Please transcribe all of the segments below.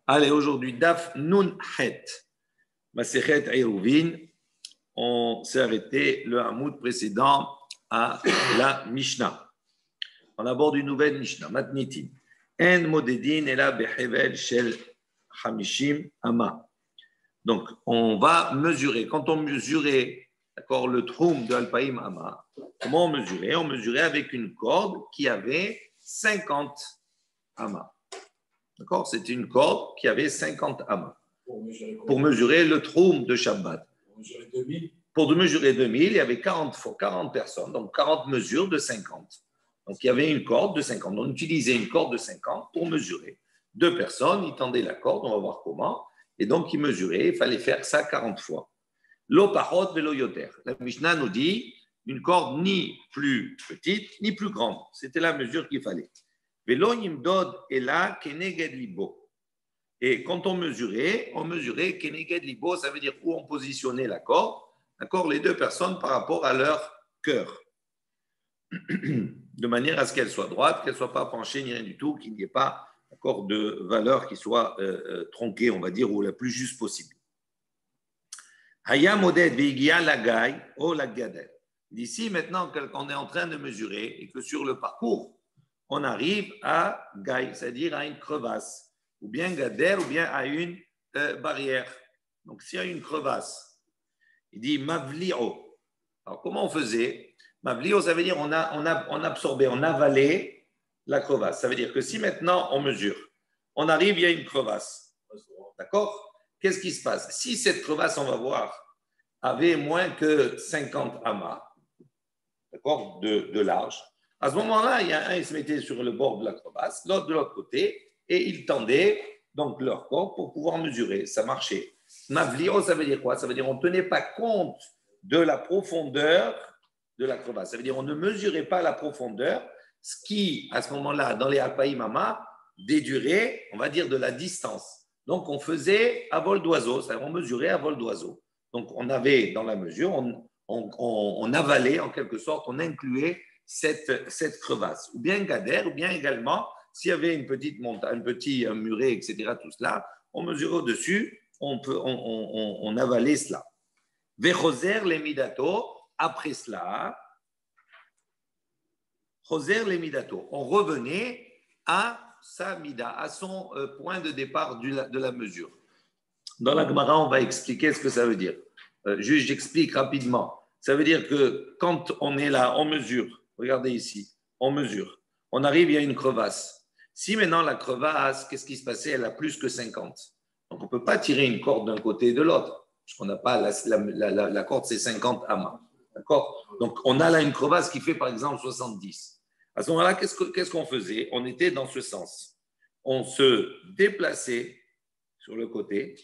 Allez, aujourd'hui, Daf Nun Het. Masechet Eruvin. On s'est arrêté le Hamoud précédent à la Mishnah. On aborde une nouvelle Mishnah. Matnitin. En modedin ela behevel shel hamishim ama. Donc, on va mesurer. Quand on mesurait, d'accord, le troum de Alpaïm ama, comment on mesurait? On mesurait avec une corde qui avait 50 amas. D'accord? C'était une corde qui avait 50 amas. Pour mesurer le troum de Shabbat. Pour mesurer 2000, il y avait 40 personnes, donc 40 mesures de 50. Donc, il y avait une corde de 50. On utilisait une corde de 50 pour mesurer. 2 personnes, ils tendaient la corde, on va voir comment. Et donc, ils mesuraient, il fallait faire ça 40 fois. Lo pachot velo yoter. La Mishnah nous dit une corde ni plus petite, ni plus grande. C'était la mesure qu'il fallait. Velo yimdod ela keneged libo. Et quand on mesurait keneged libo, ça veut dire où on positionnait la corde, d'accord, les 2 personnes par rapport à leur cœur. De manière à ce qu'elle soit droite, qu'elle ne soit pas penchée ni rien du tout, qu'il n'y ait pas encore de valeur qui soit tronquée, on va dire, ou la plus juste possible. Haya moded veigia lagai o lagadel. D'ici maintenant qu'on est en train de mesurer et que sur le parcours, on arrive à gai, c'est-à-dire à une crevasse, ou bien gader, ou bien à une barrière. Donc s'il y a une crevasse, il dit mavli'o. Alors comment on faisait? Mavli'o, ça veut dire on absorbait, on avalait la crevasse. Ça veut dire que si maintenant on mesure, on arrive, il y a une crevasse. D'accord? Qu'est-ce qui se passe? Si cette crevasse, on va voir, avait moins que 50 amas, d'accord, de large, à ce moment-là, il y a un, il se mettait sur le bord de la crevasse, l'autre de l'autre côté, et ils tendaient donc leur corps pour pouvoir mesurer. Ça marchait. Mavli'o, ça veut dire quoi? Ça veut dire on ne tenait pas compte de la profondeur de la crevasse. Ça veut dire on ne mesurait pas la profondeur, ce qui, à ce moment-là, dans les Alpaïm Ama, dédurait, on va dire, de la distance. Donc, on faisait à vol d'oiseau, c'est-à-dire on mesurait à vol d'oiseau. Donc, on avait dans la mesure, on avalait en quelque sorte, on incluait cette crevasse. Ou bien gader, ou bien également, s'il y avait une petite montagne, un petit muret, etc., tout cela, on mesurait au-dessus, on avalait cela. Vechoser les midato, après cela, choser les midato, on revenait à sa mida, à son point de départ de la mesure. Dans la Gemara, on va expliquer ce que ça veut dire. Juste, j'explique rapidement. Ça veut dire que quand on est là, on mesure. Regardez ici, on mesure. On arrive, il y a une crevasse. Si maintenant la crevasse, qu'est-ce qui se passait? Elle a plus que 50. Donc, on ne peut pas tirer une corde d'un côté et de l'autre. Parce qu'on n'a pas la corde, c'est 50 amas. D'accord? Donc, on a là une crevasse qui fait par exemple 70. À ce moment-là, qu'est-ce qu'on faisait? On était dans ce sens. On se déplaçait sur le côté,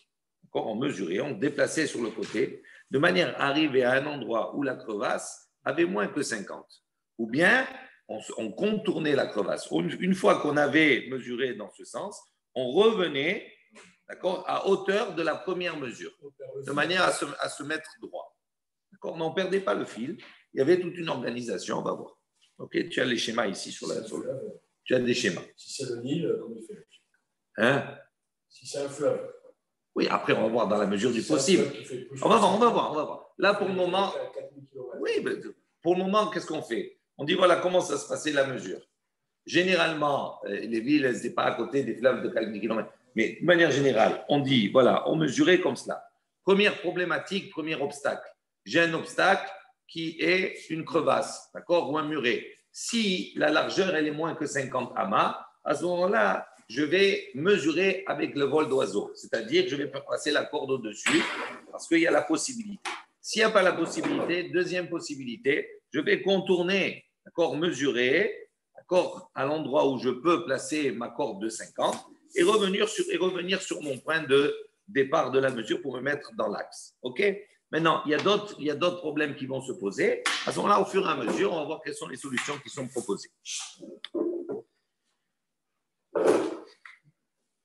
on mesurait, on déplaçait sur le côté, de manière à arriver à un endroit où la crevasse avait moins que 50. Ou bien, on contournait la crevasse. Une fois qu'on avait mesuré dans ce sens, on revenait, d'accord, à hauteur de la première mesure, de manière à se mettre droit. D'accord? On n'en perdait pas le fil. Il y avait toute une organisation, on va voir. Ok, tu as les schémas ici tu as des schémas. Si c'est le Nil, comment il fait? Hein? Si c'est un fleuve. Oui, après, on va voir dans la mesure du possible. On va voir. Là, pour le moment, oui, pour le moment, qu'est-ce qu'on fait? On dit, voilà, comment ça se passait la mesure. Généralement, les villes, elles n'étaient pas à côté des fleuves de quelques kilomètres. Mais de manière générale, on dit, voilà, on mesurait comme cela. Première problématique, premier obstacle. J'ai un obstacle qui est une crevasse, d'accord, ou un muret. Si la largeur, elle est moins que 50 amas, à ce moment-là, je vais mesurer avec le vol d'oiseau. C'est-à-dire que je vais passer la corde au-dessus parce qu'il y a la possibilité. S'il n'y a pas la possibilité, deuxième possibilité, je vais contourner, d'accord, mesurer, d'accord, à l'endroit où je peux placer ma corde de 50 et revenir sur mon point de départ de la mesure pour me mettre dans l'axe. OK? Maintenant, il y a d'autres problèmes qui vont se poser. À ce moment-là, au fur et à mesure, on va voir quelles sont les solutions qui sont proposées.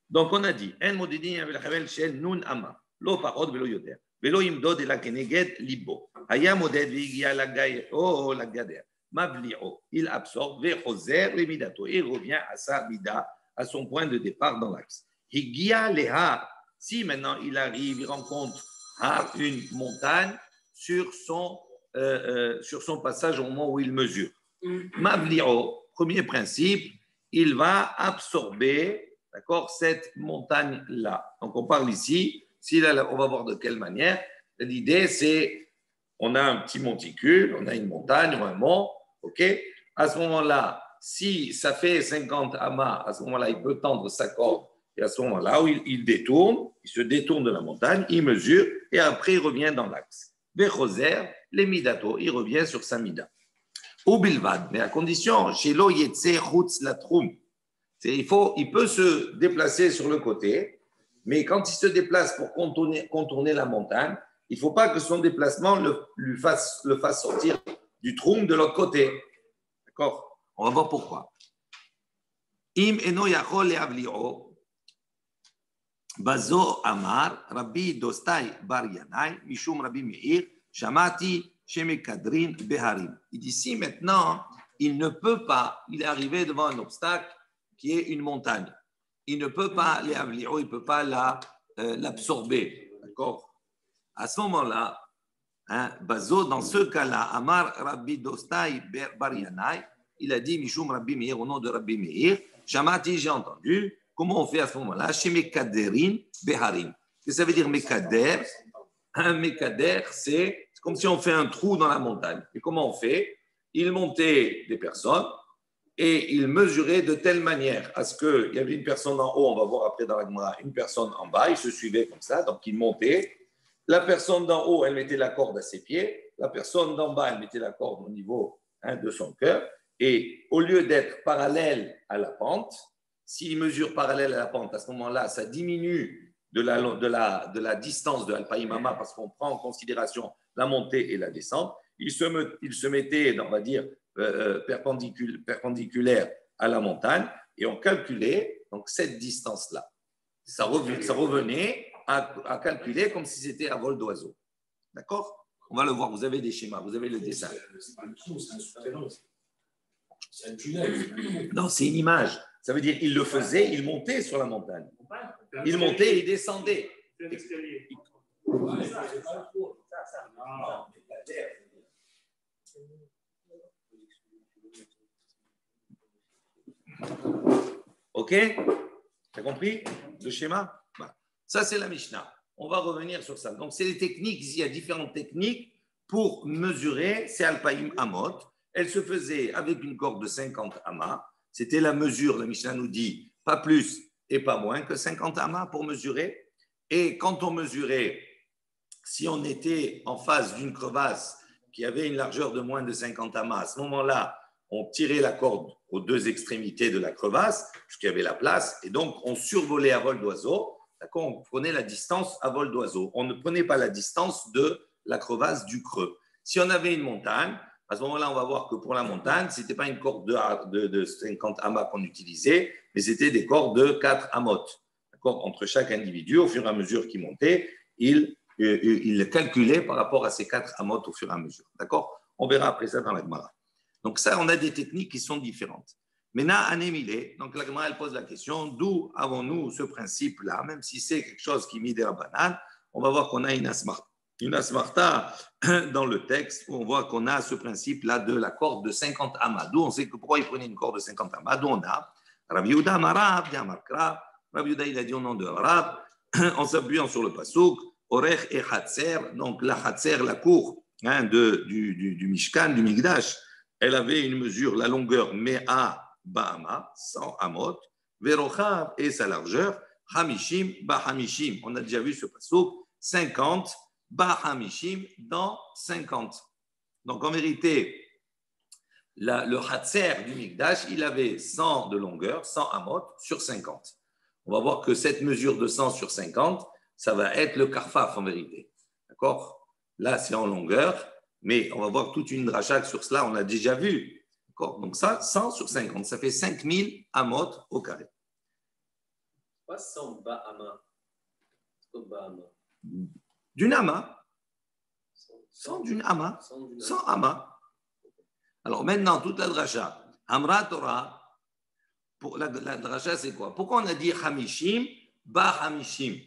Donc, on a dit, en modidin avec shel nun ama, lo parod velo yoter, velo imdod ela keneged libo, haya moded vigia la gaye o la gader, mavli'o, il absorbe vechoser les midato, et revient à sa mida, à son point de départ dans l'axe. Higia leha. Si maintenant il arrive, il rencontre une montagne sur son passage au moment où il mesure. Mabli'o, premier principe, il va absorber, d'accord, cette montagne-là. Donc on parle ici, on va voir de quelle manière. L'idée, c'est, on a un petit monticule, on a une montagne ou un mont, ok. À ce moment-là, si ça fait 50 amas, à ce moment-là, il peut tendre sa corde. Et à ce moment-là, où il se détourne de la montagne, il mesure et après il revient dans l'axe. Vechoser, les midato, il revient sur sa mida. Ou bilvad, mais à condition, chez lo yetse chutz la troum. Il peut se déplacer sur le côté, mais quand il se déplace pour contourner la montagne, il ne faut pas que son déplacement le fasse sortir du troum de l'autre côté. D'accord? On va voir pourquoi. Im eno yachol leavli'o. Bazo Amar, Rabbi Dostai Bar Yanai, Mishum Rabbi Meir, Shamati, Shemekadrin, Beharim. Il dit si maintenant, il ne peut pas, il est arrivé devant un obstacle qui est une montagne. Il ne peut pas, il ne peut pas l'absorber. D'accord? À ce moment-là, Bazo, dans ce cas-là, Amar Rabbi Dostai Bar Yanai, il a dit Mishum Rabbi Meir, au nom de Rabbi Meir, Shamati, j'ai entendu. Comment on fait à ce moment-là? Chez Mekaderin, Beharim. Qu'est-ce que ça veut dire Mekader? Un Mekader, c'est comme si on fait un trou dans la montagne. Et comment on fait? Il montait des personnes et il mesurait de telle manière à ce qu'il y avait une personne en haut, on va voir après dans la Gemara, une personne en bas, il se suivait comme ça, donc il montait. La personne d'en haut, elle mettait la corde à ses pieds. La personne d'en bas, elle mettait la corde au niveau de son cœur. Et au lieu d'être parallèle à la pente, s'il mesure parallèle à la pente, à ce moment-là, ça diminue de la distance de Alpaïmama parce qu'on prend en considération la montée et la descente. Il se mettait, on va dire, perpendiculaire à la montagne et on calculait donc, cette distance-là. Ça revenait à calculer comme si c'était à vol d'oiseau. D'accord? On va le voir, vous avez des schémas, vous avez le dessin. C'est pas un trou, c'est un souterrain. C'est un tunnel. Non, c'est une image. Ça veut dire qu'il le faisait, il montait sur la montagne. Il montait et il descendait. C'est l'escalier. Ok? Tu as compris le schéma? Voilà. Ça, c'est la Mishnah. On va revenir sur ça. Donc, c'est les techniques. Il y a différentes techniques pour mesurer ces Alpaïm Amot. Elle se faisait avec une corde de 50 amas. C'était la mesure, la Mishnah nous dit, pas plus et pas moins que 50 amas pour mesurer. Et quand on mesurait, si on était en face d'une crevasse qui avait une largeur de moins de 50 amas, à ce moment-là, on tirait la corde aux deux extrémités de la crevasse, puisqu'il y avait la place, et donc on survolait à vol d'oiseau. D'accord, on prenait la distance à vol d'oiseau. On ne prenait pas la distance de la crevasse du creux. Si on avait une montagne, à ce moment-là, on va voir que pour la montagne, ce n'était pas une corde de 50 amas qu'on utilisait, mais c'était des cordes de 4 amotes. Entre chaque individu, au fur et à mesure qu'il montait, il calculait par rapport à ces 4 amotes au fur et à mesure. D'accord? On verra après ça dans la Gemara. Donc ça, on a des techniques qui sont différentes. Maintenant, anémilé, donc la Gemara, elle pose la question, d'où avons-nous ce principe-là, même si c'est quelque chose qui midera banane, on va voir qu'on a une asmarta dans le texte où on voit qu'on a ce principe-là de la corde de 50 amas. D'où on sait que pourquoi il prenait une corde de 50 amas. D'où on a Rabbi Yehuda Marab, Diamarkra. Rabbi Yehuda, il a dit au nom de Rab, en s'appuyant sur le pasouk, Orech et Hatzer, donc la Hatzer, la cour du Mishkan, du Migdash, elle avait une mesure, la longueur Mea Bahama, 100 amot, Verochav et sa largeur, Hamishim, Bahamishim. On a déjà vu ce pasouk, 50 Bahamishim dans 50. Donc en vérité, le Hatzer du Migdash, il avait 100 de longueur, 100 amot sur 50. On va voir que cette mesure de 100 sur 50, ça va être le Karfaf en vérité. D'accord? Là, c'est en longueur, mais on va voir toute une dracha sur cela, on l'a déjà vu. D'accord? Donc ça, 100 sur 50, ça fait 5000 amot au carré. Pas 100 Bahama. D'une ama. 100 d'une ama. 100 ama. Alors maintenant, toute la dracha, Hamra Torah, pour la dracha, c'est quoi? Pourquoi on a dit Hamishim, Bar Hamishim.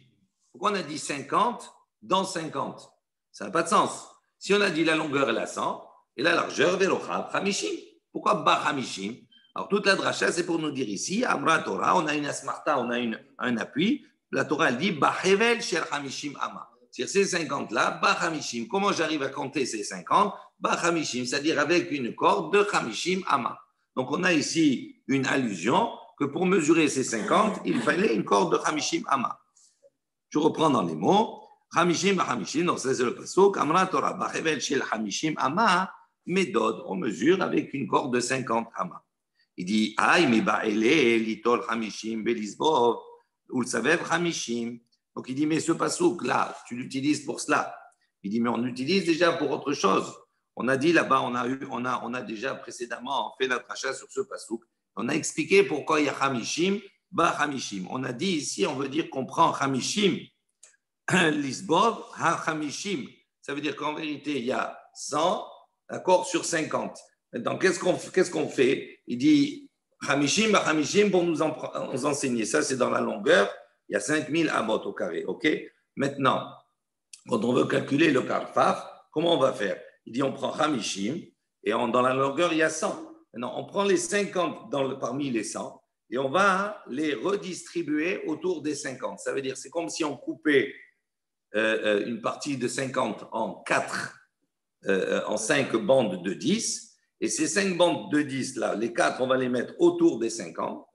Pourquoi on a dit 50 dans 50? Ça n'a pas de sens. Si on a dit la longueur est la 100 et la largeur, Verocha Hamishim. Pourquoi Bar Hamishim? Alors, toute la dracha, c'est pour nous dire ici, Amra Torah, on a une asmarta, on a un appui. La Torah, elle dit, Bahevel Shel Hamishim Ama. C'est-à-dire ces 50-là, Bar Hamishim. Comment j'arrive à compter ces 50? Bar Hamishim, c'est-à-dire avec une corde de Hamishim Ama. Donc, on a ici une allusion que pour mesurer ces 50, il fallait une corde de Hamishim Ama. Je reprends dans les mots. Hamishim Hamishim, donc ça c'est le pasuk. Amra Torah, Bahevel Shel Hamishim Ama, Médode, on mesure avec une corde de 50 Ama. Il dit, Aïe, mais ba'ele, litol Hamishim, belisbov, ou le savev Hamishim. Donc il dit, mais ce pasuk là, tu l'utilises pour cela. Il dit, mais on l'utilise déjà pour autre chose. On a dit là-bas, on a déjà précédemment fait la dracha sur ce pasuk. On a expliqué pourquoi il y a Hamishim, ba Hamishim. On a dit ici, on veut dire qu'on prend Hamishim, lisbov, ha Hamishim. Ça veut dire qu'en vérité, il y a 100, d'accord, sur 50. Maintenant, qu'est-ce qu'on fait? Il dit Hamishim, Hamishim pour nous enseigner. Ça, c'est dans la longueur. Il y a 5000 amot au carré. OK? Maintenant, quand on veut calculer le karfaf, comment on va faire? Il dit on prend Hamishim et dans la longueur, il y a 100. Maintenant, on prend les 50 parmi les 100 et on va les redistribuer autour des 50. Ça veut dire c'est comme si on coupait une partie de 50 en 5 bandes de 10. Et ces 5 bandes de 10, là, les 4, on va les mettre autour des 50,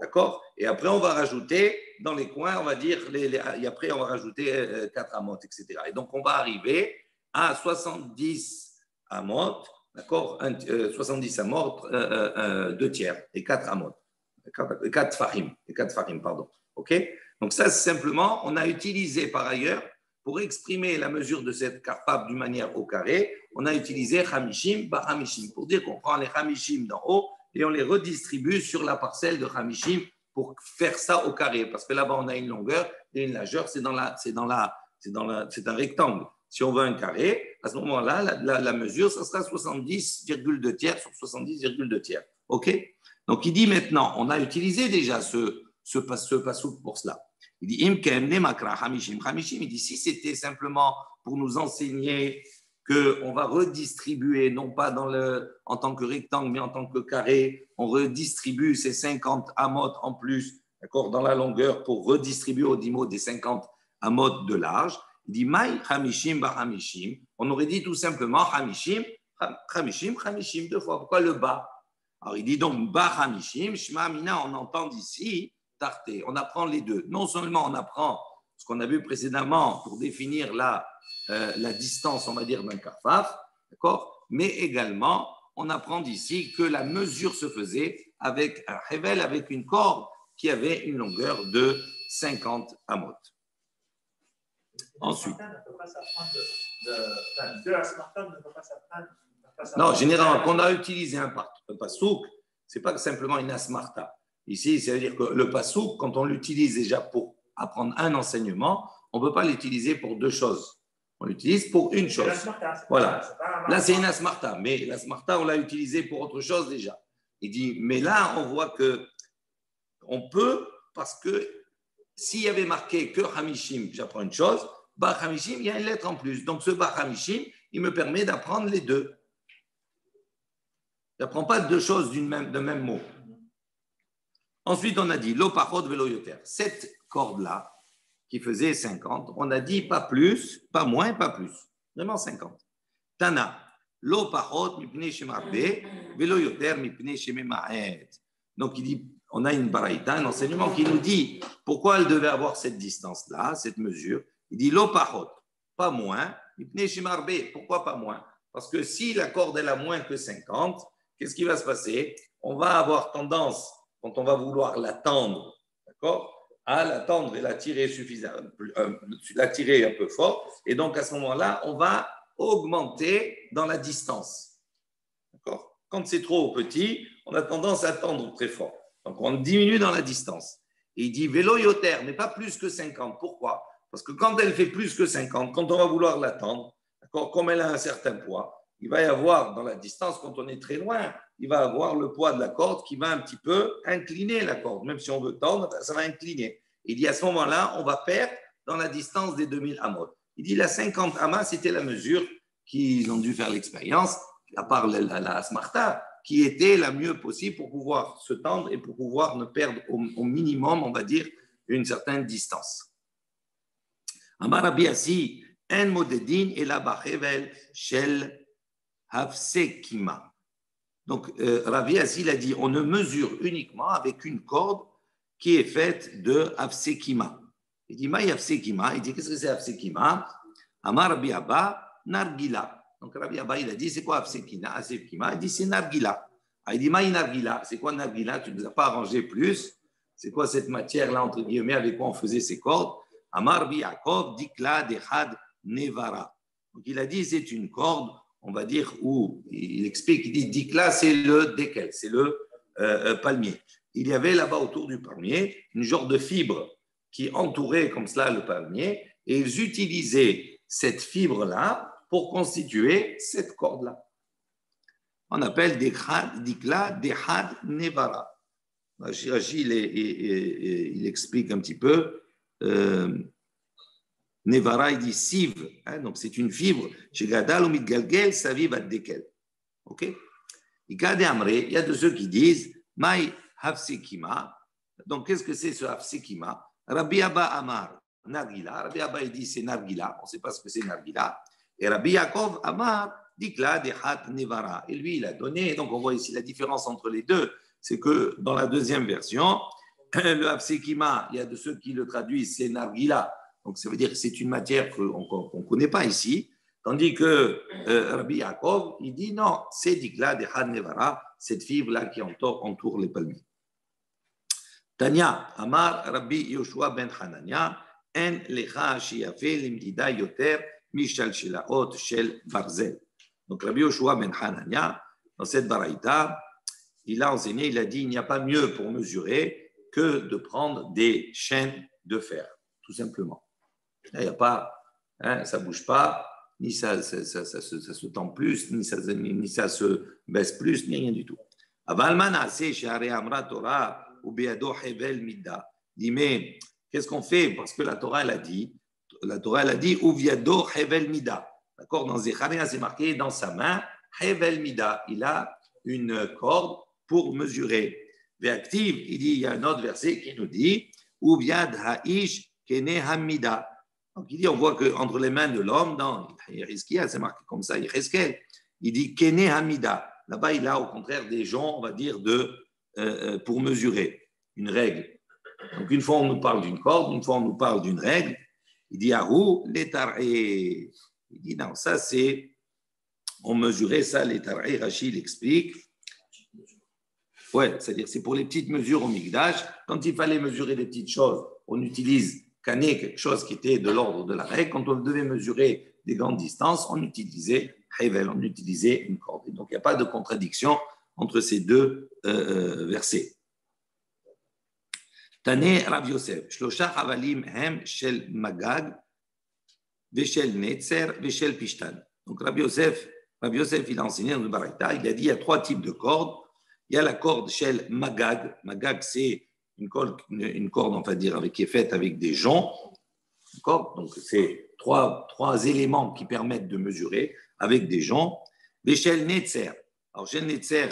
d'accord? Et après, on va rajouter dans les coins, on va dire, et après, on va rajouter 4 amotes, etc. Et donc, on va arriver à 70 amotes, d'accord? 70 amotes, 2 tiers et 4 amotes, 4 farim, pardon. OK? Donc, ça, simplement, on a utilisé par ailleurs, pour exprimer la mesure de cette karpap d'une manière au carré, on a utilisé Hamishim, ba Hamishim, pour dire qu'on prend les Hamishim d'en haut et on les redistribue sur la parcelle de Hamishim pour faire ça au carré. Parce que là-bas, on a une longueur et une largeur, c'est un rectangle. Si on veut un carré, à ce moment-là, la mesure, ça sera 70,2 tiers sur 70,2 tiers. OK? Donc, il dit maintenant, on a utilisé déjà ce passouk pour cela. Il dit, il dit, si c'était simplement pour nous enseigner qu'on va redistribuer, non pas en tant que rectangle, mais en tant que carré, on redistribue ces 50 amotes en plus, d'accord, dans la longueur pour redistribuer au dimo des 50 amotes de large. Il dit, Maï Hamishim ba Hamishim. On aurait dit tout simplement Hamishim, Hamishim 2 fois. Pourquoi le bas? Alors il dit donc ba Hamishim, Shma Mina, on entend d'ici. On apprend les deux. Non seulement on apprend ce qu'on a vu précédemment pour définir la distance, on va dire, d'un karfaf, d'accord, mais également on apprend d'ici que la mesure se faisait avec un hevel, avec une corde qui avait une longueur de 50 amot. Ensuite. Non, généralement, quand on a utilisé un pasouk, ce n'est pas simplement une asmarta. Ici, ça veut dire que le passouk, quand on l'utilise déjà pour apprendre un enseignement, on ne peut pas l'utiliser pour 2 choses. On l'utilise pour une chose. Voilà. Là, c'est une asmarta, mais l'asmarta, on l'a utilisé pour autre chose déjà. Il dit, mais là, on voit que on peut, parce que s'il y avait marqué que Hamishim, j'apprends une chose, Ba Hamishim, il y a une lettre en plus. Donc, ce Ba Hamishim, il me permet d'apprendre les deux. Je n'apprends pas 2 choses d'un même mot. Ensuite, on a dit lo pachot velo yoter. Cette corde-là, qui faisait 50, on a dit pas plus, pas moins, pas plus. Vraiment 50. Tana, lo pachot mipnei shemarbe, velo yoter mipnei shemema'et. Donc, il dit, on a une baraïta, un enseignement qui nous dit pourquoi elle devait avoir cette distance-là, cette mesure. Il dit lo pachot, pas moins, mipnei shemarbe. Pourquoi pas moins? Parce que si la corde elle a moins que 50, qu'est-ce qui va se passer? On va avoir tendance, quand on va vouloir la tendre, d'accord, à la tendre et la tirer suffisamment, la tirer un peu fort. Et donc, à ce moment-là, on va augmenter dans la distance. D'accord? Quand c'est trop petit, on a tendance à tendre très fort. Donc, on diminue dans la distance. Et il dit vélo yoter, mais pas plus que 50. Pourquoi? Parce que quand elle fait plus que 50, quand on va vouloir la tendre, d'accord, comme elle a un certain poids, il va y avoir dans la distance, quand on est très loin, il va avoir le poids de la corde qui va un petit peu incliner la corde. Même si on veut tendre, ça va incliner. Il dit à ce moment-là, on va perdre dans la distance des 2000 amot. Il dit la 50 amas, c'était la mesure qu'ils ont dû faire l'expérience, à part la smarta, qui était la mieux possible pour pouvoir se tendre et pour pouvoir ne perdre au minimum, on va dire, une certaine distance. Amar Rabbi Assi, en modedin et la bachevel shel hafsekima. Donc, Rabbi Assi, il a dit, on ne mesure uniquement avec une corde qui est faite de hafsekima. Il dit, maï hafsekima. Il dit, qu'est-ce que c'est hafsekima? Amar Rabbi Abba, nargila. Donc, Rabbi Abba, il a dit, c'est quoi hafsekima? Il dit, c'est nargila. Il dit, maï nargila. C'est quoi nargila? Tu ne nous as pas arrangé plus. C'est quoi cette matière-là, entre guillemets, avec quoi on faisait ces cordes? Amar Rabbi Yaakov, dikla dechad nevara. Donc, il a dit, c'est une corde, on va dire, où il explique, il dit, dikla, c'est le dekel, c'est le palmier. Il y avait là-bas autour du palmier une genre de fibre qui entourait comme cela le palmier, et ils utilisaient cette fibre-là pour constituer cette corde-là. On appelle dikla dechad nevara. Rashi, il explique un petit peu. Nevara, il dit siv, hein, donc c'est une fibre. Chez Gadal ou Midgalgel, ça vive à Dekel. Ok? Il y a de ceux qui disent Maï Hafsekima. Donc qu'est-ce que c'est ce Hafsekima? Rabbi Abba Amar, Nargila. Rabbi Abba, il dit c'est Nargila. On ne sait pas ce que c'est Nargila. Et Rabbi Yaakov Amar, Dikla Dehat Nevara. Et lui, il a donné. Donc on voit ici la différence entre les deux. C'est que dans la deuxième version, le Hafsekima, il y a de ceux qui le traduisent, c'est Nargila. Donc, ça veut dire que c'est une matière qu'on ne connaît pas ici. Tandis que Rabbi Yaakov, il dit non, c'est Dikla de Had Nevara, cette fibre-là qui entoure les palmiers. Tanya, Amar Rabbi Yoshua ben Hanania, En lecha shiyafe limdida yoter mishal shelaot shel barzel. Donc, Rabbi Yoshua ben Hanania, dans cette baraïta, il a enseigné, il a dit il n'y a pas mieux pour mesurer que de prendre des chaînes de fer, tout simplement. Il n'y a pas, hein, ça ne bouge pas, ni ça se tend plus, ni ça se baisse plus, ni rien du tout. Dit, mais qu'est-ce qu'on fait? Parce que la Torah, elle a dit, Uviado Hevel Mida. D'accord? Dans Zecharia, c'est marqué dans sa main, Hevel Mida. Il a une corde pour mesurer. Véactive, il dit, il y a un autre verset qui nous dit, Uviad Haish Kene Hamida. Donc, il dit, on voit qu'entre les mains de l'homme, dans Yeriskia, c'est marqué comme ça, Yeriskel, il dit Kene Hamida. Là-bas, il a au contraire des gens, on va dire, pour mesurer une règle. Donc, une fois, on nous parle d'une corde, une fois, on nous parle d'une règle. Il dit Ahou, l'étaré. Il dit non, ça, c'est. On mesurait ça, l'étaré. Rachid explique. Ouais, c'est-à-dire, c'est pour les petites mesures au Migdash. Quand il fallait mesurer des petites choses, on utilise quelque chose qui était de l'ordre de la règle. Quand on devait mesurer des grandes distances, on utilisait Hevel, on utilisait une corde. Et donc, il n'y a pas de contradiction entre ces deux versets. Tane Rav Yosef, Shlosha Havalim Hem Shel Magag, Veshel Netzer, Veshel Pishtan. Donc, Rav Yosef, il a enseigné dans le Baraita, il a dit il y a trois types de cordes. Il y a la corde Shel Magag. Magag, c'est une corde, on va dire, qui est faite avec des joncs. D'accord? Donc, c'est trois éléments qui permettent de mesurer avec des joncs. L'échelle Netzer. Alors, l'échelle Netzer,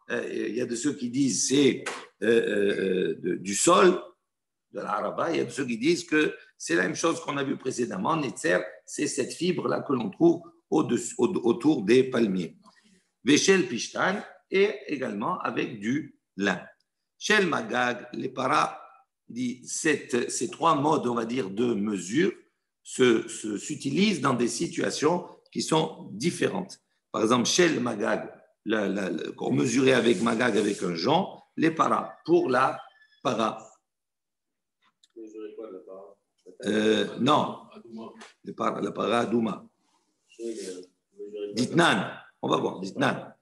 il y a de ceux qui disent c'est du sol, de l'Araba. Il y a de ceux qui disent que c'est la même chose qu'on a vu précédemment. Netzer, c'est cette fibre-là que l'on trouve autour des palmiers. L'échelle Pishtan et également avec du lin. Shel Magag, les paras, dit ces trois modes, on va dire, de mesure s'utilisent dans des situations qui sont différentes. Par exemple, Shel Magag, qu'on mesurait avec Magag avec un jonc, les paras, pour la para. Mesurer quoi, la para? Non, la para Adouma. Ditnan, on va voir, Ditnan.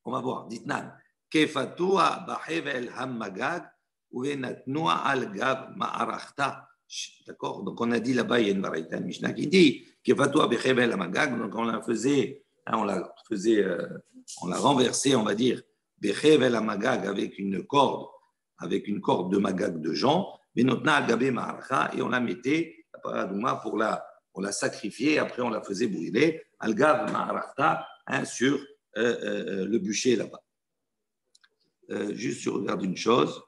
On va voir, Ditnan. Kefatua bahevel hammagag ou enatnoa al gav ma'arachta. D'accord? Donc on a dit là-bas, il y a une variété de Mishnah qui dit Kefatua bahevel hammagag. Donc on la renversée, on va dire, bahevel hammagag avec une corde de magag de jonc. Benotna al-Gabé Ma'aracha, et on la mettait, la paradouma, on la sacrifiait, après on la faisait brûler, al-Gab Ma'aracha, sur le bûcher là-bas. Juste, je regarde une chose.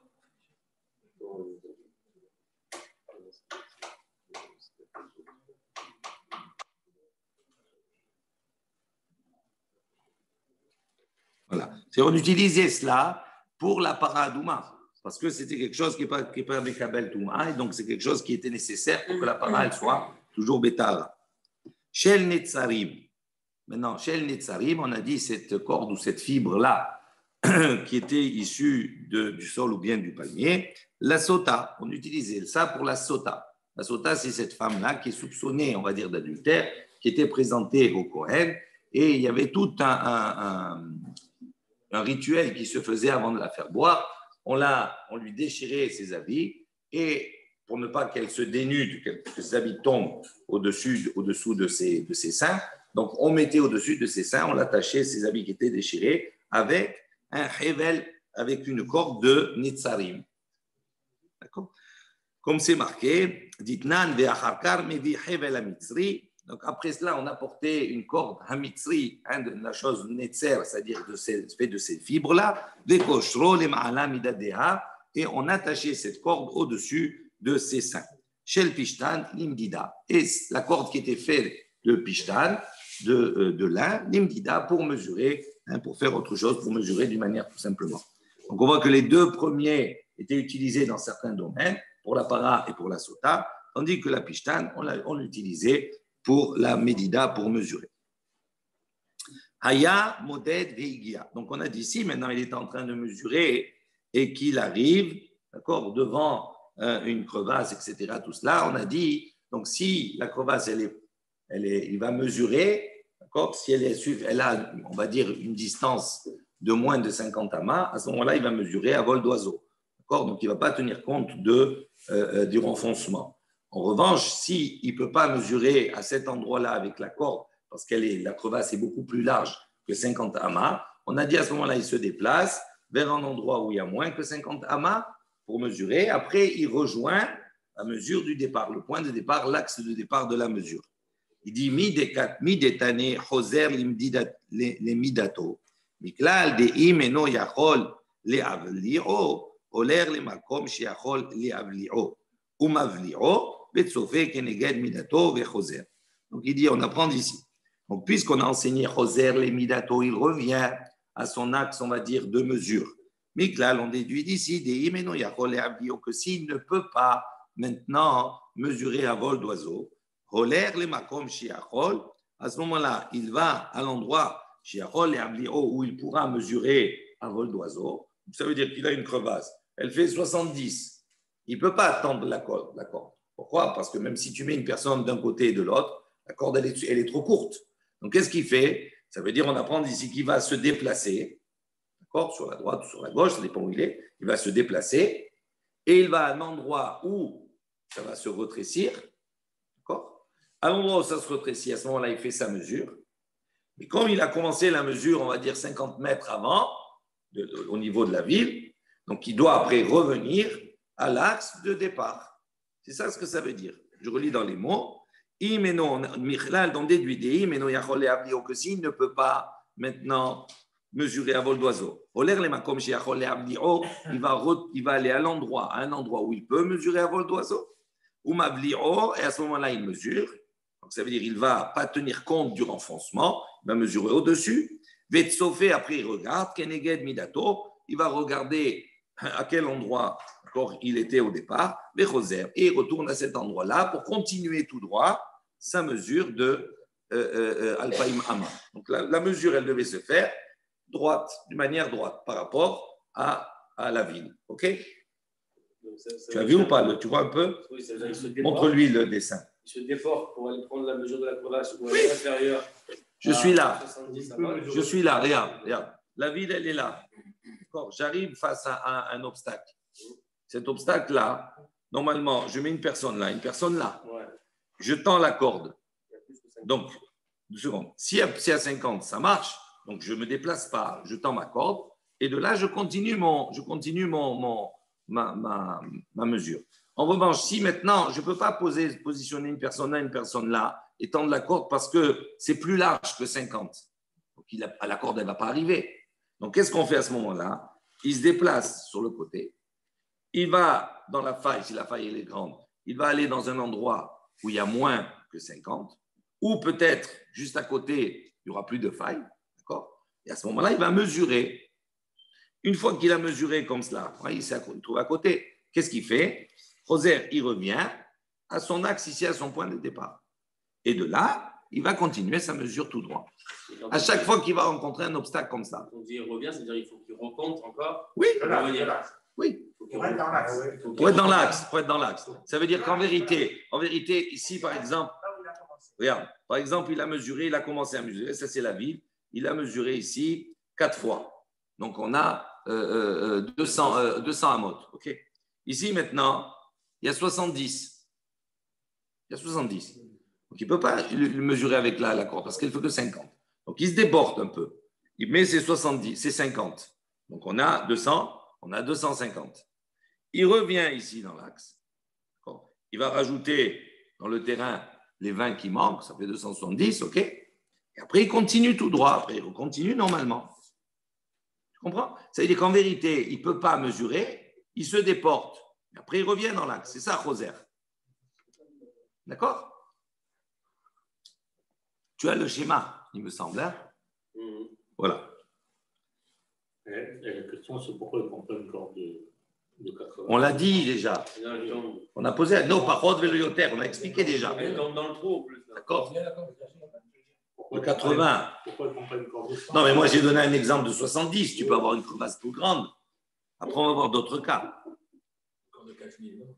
Voilà. On utilisait cela pour la paradouma, parce que c'était quelque chose qui n'est pas Mekabel Touma, et donc c'est quelque chose qui était nécessaire pour que la para soit toujours Betara. Shel Netzarim. Maintenant, Shel Netzarim, on a dit cette corde ou cette fibre-là, qui était issue du sol ou bien du palmier, la sota, on utilisait ça pour la sota. La sota, c'est cette femme-là qui est soupçonnée, on va dire, d'adultère, qui était présentée au Kohen, et il y avait tout un rituel qui se faisait avant de la faire boire. On lui déchirait ses habits, et pour ne pas qu'elle se dénude, que ses habits tombent au-dessous de ses seins, donc on mettait au-dessus de ses seins, on l'attachait, ses habits qui étaient déchirés, avec un hevel, avec une corde de Nitzarim. D'accord? Comme c'est marqué, Ditnan ve'acharkar mevi hevel hamitzri. Donc après cela, on apportait une corde hamitzri, la chose netzer, c'est-à-dire fait de ces fibres-là, ve'koshro le'ma'ala midadeha, et on attachait cette corde au-dessus de ses seins. Shel pishtan limdida. Et la corde qui était faite de pishtan, de lin, limdida, pour mesurer, pour faire autre chose, pour mesurer d'une manière tout simplement. Donc on voit que les deux premiers étaient utilisés dans certains domaines, pour la para et pour la sota, tandis que la pishtan, on l'utilisait pour la médida, pour mesurer. Haya, moded, veigia. Donc on a dit ici, maintenant il est en train de mesurer et qu'il arrive, d'accord, devant une crevasse, etc., tout cela, on a dit, donc si la crevasse, il va mesurer, d'accord, si elle a, on va dire, une distance de moins de 50 amas, à ce moment-là, il va mesurer à vol d'oiseau, d'accord, donc il ne va pas tenir compte du renfoncement. En revanche, s'il ne peut pas mesurer à cet endroit-là avec la corde, parce que la crevasse est beaucoup plus large que 50 amas, on a dit à ce moment-là, il se déplace vers un endroit où il y a moins que 50 amas pour mesurer. Après, il rejoint la mesure du départ, le point de départ, l'axe de départ de la mesure. Il dit mi detane choser les midato, miklal de imeno yachol le avli'o, oler le makom shiachol le avli'o, umavli'o, betsofe keneged midato ve choser. Donc il dit, on apprend d'ici. Donc puisqu'on a enseigné choser les midato, il revient à son axe, on va dire, de mesure. Miklal, on déduit d'ici des imeno yachol le avli'o, que s'il ne peut pas maintenant mesurer à vol d'oiseau, à ce moment-là, il va à l'endroit où il pourra mesurer à vol d'oiseau. Ça veut dire qu'il a une crevasse. Elle fait 70. Il ne peut pas attendre la corde. Pourquoi? Parce que même si tu mets une personne d'un côté et de l'autre, la corde, elle est trop courte. Donc, qu'est-ce qu'il fait? Ça veut dire, on apprend d'ici qu'il va se déplacer, d'accord, sur la droite ou sur la gauche, ça dépend où il est. Il va se déplacer et il va à un endroit où ça va se rétrécir. D'accord? À l'endroit où ça se rétrécit, à ce moment-là, il fait sa mesure. Et comme il a commencé la mesure, on va dire 50 mètres avant, au niveau de la ville, donc il doit après revenir à l'axe de départ. C'est ça ce que ça veut dire. Je relis dans les mots. Michlal, on déduit des imeno yachol avlio, que s'il ne peut pas maintenant mesurer à vol d'oiseau. Oler le makom shiachol avlio, il va aller à un endroit où il peut mesurer à vol d'oiseau. Umavlio, et à ce moment-là, il mesure. Donc, ça veut dire qu'il ne va pas tenir compte du renfoncement, il va mesurer au-dessus. Vetsofé, après, il regarde. Keneged midato, il va regarder à quel endroit il était au départ. Vechoser, et il retourne à cet endroit-là pour continuer tout droit sa mesure de Alpaïm Ama. Donc, la mesure, elle devait se faire droite, d'une manière droite, par rapport à la ville. OK? Tu as vu ou pas? Tu vois un peu? Oui, montre-lui le dessin. Il se déporte pour aller prendre la mesure de la crevasse ou à l'intérieur. Je suis là. 70, Je suis là. Regarde. La ville, elle est là. J'arrive face à un obstacle. Cet obstacle-là, normalement, je mets une personne là. Ouais. Je tends la corde. Donc, 2 secondes. Si à 50, ça marche, donc je ne me déplace pas, je tends ma corde, et de là, je continue ma mesure. En revanche, si maintenant, je ne peux pas positionner une personne là, une personne là, et tendre la corde parce que c'est plus large que 50. Donc, la corde, elle ne va pas arriver. Donc, qu'est-ce qu'on fait à ce moment-là? Il se déplace sur le côté. Il va dans la faille, si la faille elle est grande, il va aller dans un endroit où il y a moins que 50, ou peut-être juste à côté, il n'y aura plus de faille. D'accord? Et à ce moment-là, il va mesurer. Une fois qu'il a mesuré comme cela, il se trouve à côté. Qu'est-ce qu'il fait? Roser, il revient à son axe ici, à son point de départ. Et de là, il va continuer sa mesure tout droit. À chaque fois qu'il va rencontrer un obstacle comme ça. Quand on dit il revient, c'est-à-dire qu'il faut qu'il recompte encore. Oui. Oui. Pour être dans l'axe. Pour être dans l'axe. Ça veut dire qu'en vérité, ici, par exemple, regarde, par exemple, il a commencé à mesurer, ça c'est la ville, il a mesuré ici 4 fois. Donc, on a 200 amotes. Okay. Ici, maintenant, il y a 70. Il y a 70. Donc, il ne peut pas le mesurer avec la corde parce qu'il ne fait que 50. Donc, il se déborde un peu. Il met ses 70, ses 50. Donc, on a 200, on a 250. Il revient ici dans l'axe. Il va rajouter dans le terrain les 20 qui manquent, ça fait 270, ok? Et après, il continue tout droit. Après, il continue normalement. Tu comprends? Ça veut dire qu'en vérité, il ne peut pas mesurer, il se déporte. Et après, il revient dans l'axe. C'est ça, Roser. D'accord? Tu as le schéma, il me semble. Hein? Voilà. Et la question, c'est pourquoi ils ne prennent pas une corde de 80? On l'a dit déjà. On a posé nos paroles véloyotaires, on a expliqué déjà. Elle tombe dans le trou en plus. D'accord. Le 80. Pourquoi ils ne prennent pas une corde de 100? Non, mais moi j'ai donné un exemple de 70. Tu peux avoir une crevasse plus grande. Après, on va voir d'autres cas. Corde de 4000, non?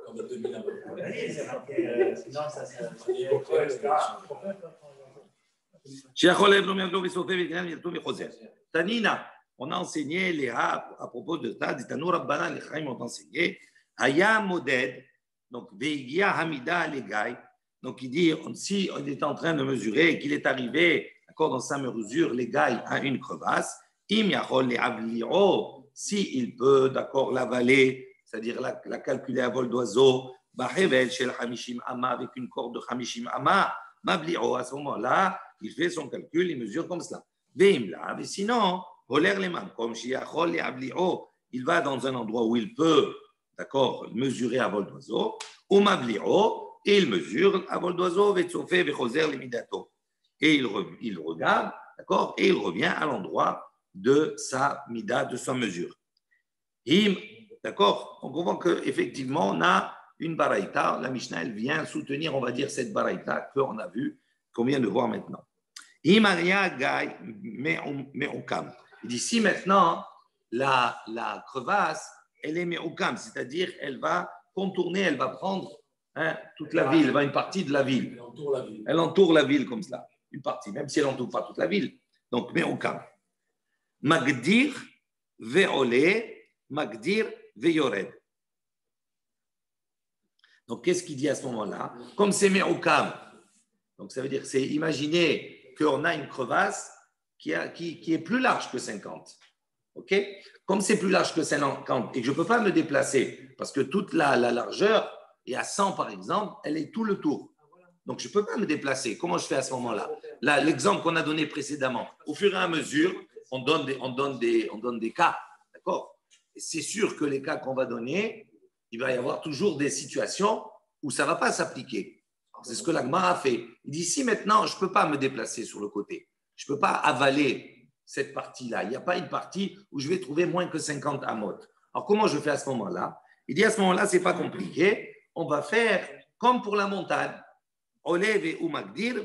Corde de 2000 avant. Sinon, ça Tanina, on a enseigné les A à propos de ça. Les Tanour Rabbana, les Chaim ont enseigné. Haya Moded, donc Veigia Hamida Legai. Donc il dit, si on est en train de mesurer et qu'il est arrivé, d'accord, dans sa mesure, les Gai à une crevasse, Im Yachol le Avlio, si il peut, d'accord, l'avaler, c'est-à-dire la calculer à vol d'oiseau, Bahevel Shel Hamishim Ama avec une corde de Hamishim Ama, Mablio, à ce moment-là, il fait son calcul, il mesure comme cela. Mais sinon, il va dans un endroit où il peut, d'accord, mesurer à vol d'oiseau, ou Mablio, et il mesure à vol d'oiseau, et il regarde, d'accord, et il revient à l'endroit de sa mida, de sa mesure. D'accord, on comprend qu'effectivement, on a une baraïta, la Mishnah, elle vient soutenir, on va dire, cette baraïta qu'on a vue, qu'on vient de voir maintenant. Il dit, si maintenant, la crevasse, elle est me'ukam, c'est-à-dire, elle va contourner, elle va prendre toute la ville, une partie de la ville. Elle entoure la ville comme cela, une partie, même si elle n'entoure pas toute la ville. Donc, me'ukam. Magdir ve'ole, magdir ve'yored. Donc, qu'est-ce qu'il dit à ce moment-là? Comme c'est me'ukam, donc ça veut dire, c'est imaginer qu'on a une crevasse qui est plus large que 50. OK? Comme c'est plus large que 50 et que je ne peux pas me déplacer parce que toute la largeur est à 100 par exemple, elle est tout le tour. Donc je ne peux pas me déplacer. Comment je fais à ce moment-là? Là, l'exemple qu'on a donné précédemment, au fur et à mesure, on donne des cas. D'accord? Et c'est sûr que les cas qu'on va donner, il va y avoir toujours des situations où ça ne va pas s'appliquer. C'est ce que l'Agmara a fait. Il dit, si maintenant, je ne peux pas me déplacer sur le côté, je ne peux pas avaler cette partie-là, il n'y a pas une partie où je vais trouver moins que 50 amot. Alors, comment je fais à ce moment-là? Il dit, à ce moment-là, ce n'est pas compliqué. On va faire comme pour la montagne. Olé ou magdir,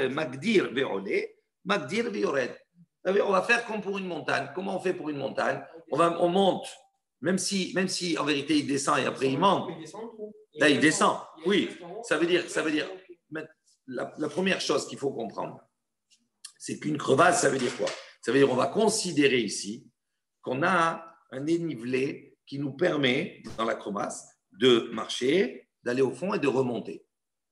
magdir ve'olé, magdir ve'yored. On va faire comme pour une montagne. Comment on fait pour une montagne? On monte, même si en vérité il descend et après il monte. Là, il descend. Oui, ça veut dire la première chose qu'il faut comprendre, c'est qu'une crevasse, ça veut dire quoi? Ça veut dire qu'on va considérer ici qu'on a un dénivelé qui nous permet, dans la crevasse, de marcher, d'aller au fond et de remonter.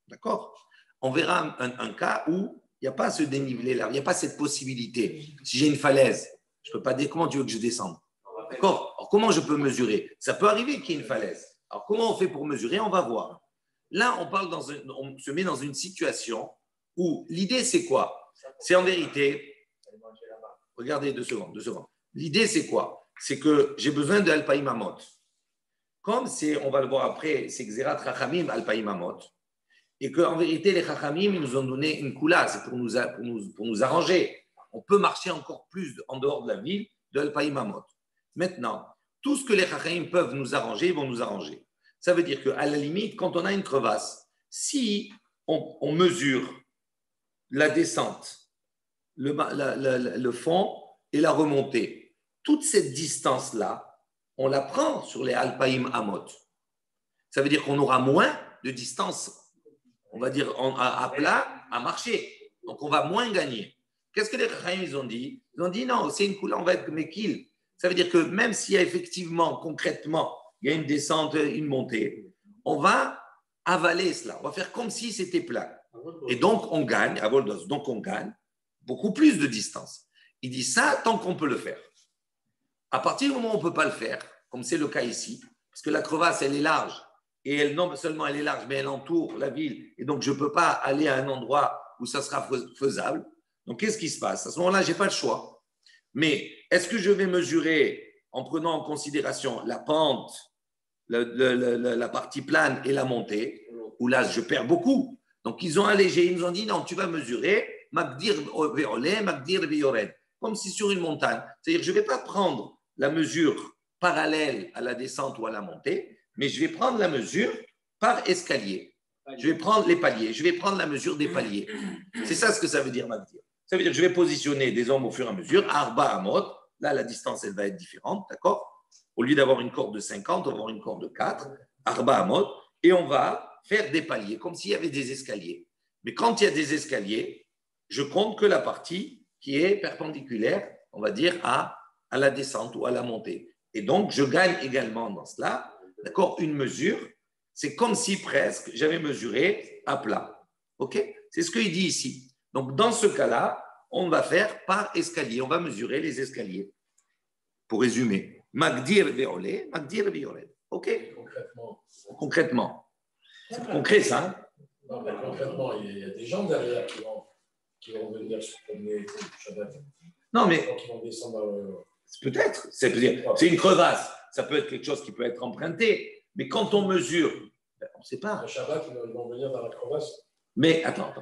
D'accord? On verra un cas où il n'y a pas ce dénivelé-là, il n'y a pas cette possibilité. Si j'ai une falaise, je ne peux pas dire comment tu veux que je descende. D'accord? Alors, Alors, comment je peux mesurer? Ça peut arriver qu'il y ait une falaise. Alors, comment on fait pour mesurer? On va voir. Là, on se met dans une situation où l'idée, c'est quoi? C'est en vérité, regardez 2 secondes. L'idée, c'est quoi? C'est que j'ai besoin de Alpaïm Amot. Comme on va le voir après, c'est Xerat Chachamim Alpaïm Amot. Et qu'en vérité, les Chachamim, ils nous ont donné une koula, c'est pour nous arranger. On peut marcher encore plus en dehors de la ville de Alpaïm Amot. Maintenant, tout ce que les Chachamim peuvent nous arranger, ils vont nous arranger. Ça veut dire qu'à la limite, quand on a une crevasse, si on mesure la descente, le fond et la remontée, toute cette distance-là, on la prend sur les Alpaïm Amot. Ça veut dire qu'on aura moins de distance, on va dire à plat, à marcher. Donc, on va moins gagner. Qu'est-ce que les Chachamim ils ont dit? Ils ont dit non, c'est une couleur, on va être mekil. Ça veut dire que même s'il y a effectivement, concrètement, il y a une descente, une montée, on va avaler cela. On va faire comme si c'était plat. Et donc, on gagne, à Voldos, donc on gagne beaucoup plus de distance. Il dit ça tant qu'on peut le faire. À partir du moment où on ne peut pas le faire, comme c'est le cas ici, parce que la crevasse, elle est large, et non seulement elle est large, mais elle entoure la ville, et donc je ne peux pas aller à un endroit où ça sera faisable. Donc, qu'est-ce qui se passe? À ce moment-là, je n'ai pas le choix. Mais est-ce que je vais mesurer en prenant en considération la pente, la partie plane et la montée, où là, je perds beaucoup? Donc, ils ont allégé, ils nous ont dit, non, tu vas mesurer, Magdir Veolé, Magdir Viored, comme si sur une montagne. C'est-à-dire, je ne vais pas prendre la mesure parallèle à la descente ou à la montée, mais je vais prendre la mesure par escalier. Je vais prendre les paliers, je vais prendre la mesure des paliers. C'est ça ce que ça veut dire, Magdir. Ça veut dire que je vais positionner des hommes au fur et à mesure, Arba Amot, là, la distance, elle va être différente, d'accord? Au lieu d'avoir une corde de 50, on va avoir une corde de 4, Arba Amot, et on va faire des paliers, comme s'il y avait des escaliers. Mais quand il y a des escaliers, je compte que la partie qui est perpendiculaire, on va dire, à la descente ou à la montée. Et donc, je gagne également dans cela, d'accord, une mesure. C'est comme si presque j'avais mesuré à plat. OK? C'est ce qu'il dit ici. Donc, dans ce cas-là, on va faire par escalier. On va mesurer les escaliers. Pour résumer, Magdir Veolé, Magdir Violet. OK? Concrètement. C'est concret, ça. Hein? Non, mais concrètement, il y a des gens derrière qui vont venir se promener au Shabbat. Non, mais. Qui vont descendre. Peut-être. C'est une crevasse. Ça peut être quelque chose qui peut être emprunté. Mais quand on mesure, on ne sait pas. Le Shabbat, ils vont venir dans la crevasse. Mais attends,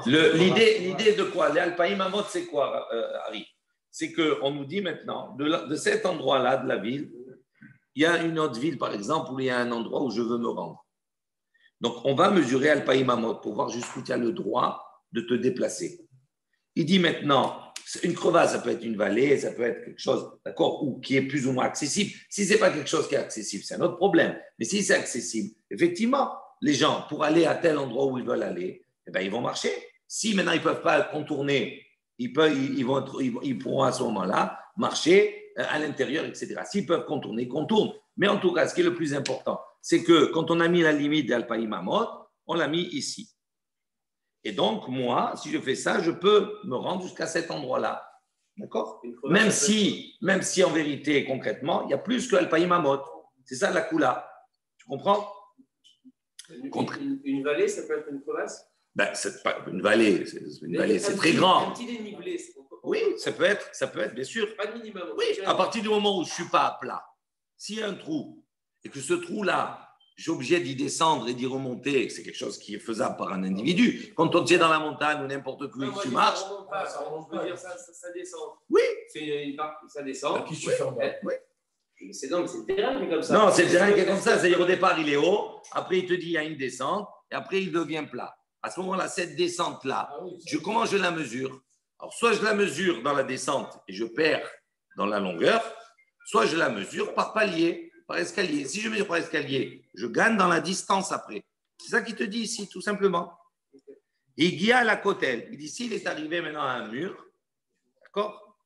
l'idée de quoi? Les Alpaïm Amot, c'est quoi, Harry? C'est qu'on nous dit maintenant, de cet endroit-là de la ville, il y a une autre ville, par exemple, où il y a un endroit où je veux me rendre. Donc, on va mesurer Alpaïm Amot pour voir jusqu'où tu as le droit de te déplacer. Il dit maintenant, une crevasse, ça peut être une vallée, ça peut être quelque chose, d'accord, ou qui est plus ou moins accessible. Si ce n'est pas quelque chose qui est accessible, c'est un autre problème. Mais si c'est accessible, effectivement, les gens, pour aller à tel endroit où ils veulent aller, eh bien, ils vont marcher. Si maintenant ils ne peuvent pas contourner, ils pourront à ce moment-là marcher à l'intérieur, etc. S'ils peuvent contourner, ils contournent. Mais en tout cas, ce qui est le plus important, c'est que quand on a mis la limite d'Alpaïm Amot, on l'a mis ici. Et donc, moi, si je fais ça, je peux me rendre jusqu'à cet endroit-là. D'accord? Même si en vérité, concrètement, il y a plus que Alpaïm Amot. C'est ça la koula. Tu comprends? Une vallée, ça peut être une crevasse? Ben, c'est pas une vallée, c'est très grand. Un petit dénivelé. Oui, ça peut être, bien sûr. Pas de minimum. Oui, à partir du moment où je ne suis pas à plat, s'il y a un trou, et que ce trou-là, j'ai obligé d'y descendre et d'y remonter, c'est quelque chose qui est faisable par un individu. Quand on tient dans la montagne ou n'importe où tu marches. Je veux dire, ça descend. Oui. Ça descend. Qui se fait en bas. Oui. C'est le terrain qui est comme ça. Non, c'est le terrain qui est comme ça. C'est-à-dire au départ, il est haut, après il te dit il y a une descente, et après il devient plat. À ce moment-là, cette descente-là, comment je la mesure? Alors, soit je la mesure dans la descente et je perds dans la longueur, soit je la mesure par palier, par escalier. Si je mesure par escalier, je gagne dans la distance après. C'est ça qu'il te dit ici, tout simplement. Il y a la côtelle. Il dit s'il est arrivé maintenant à un mur, d'accord?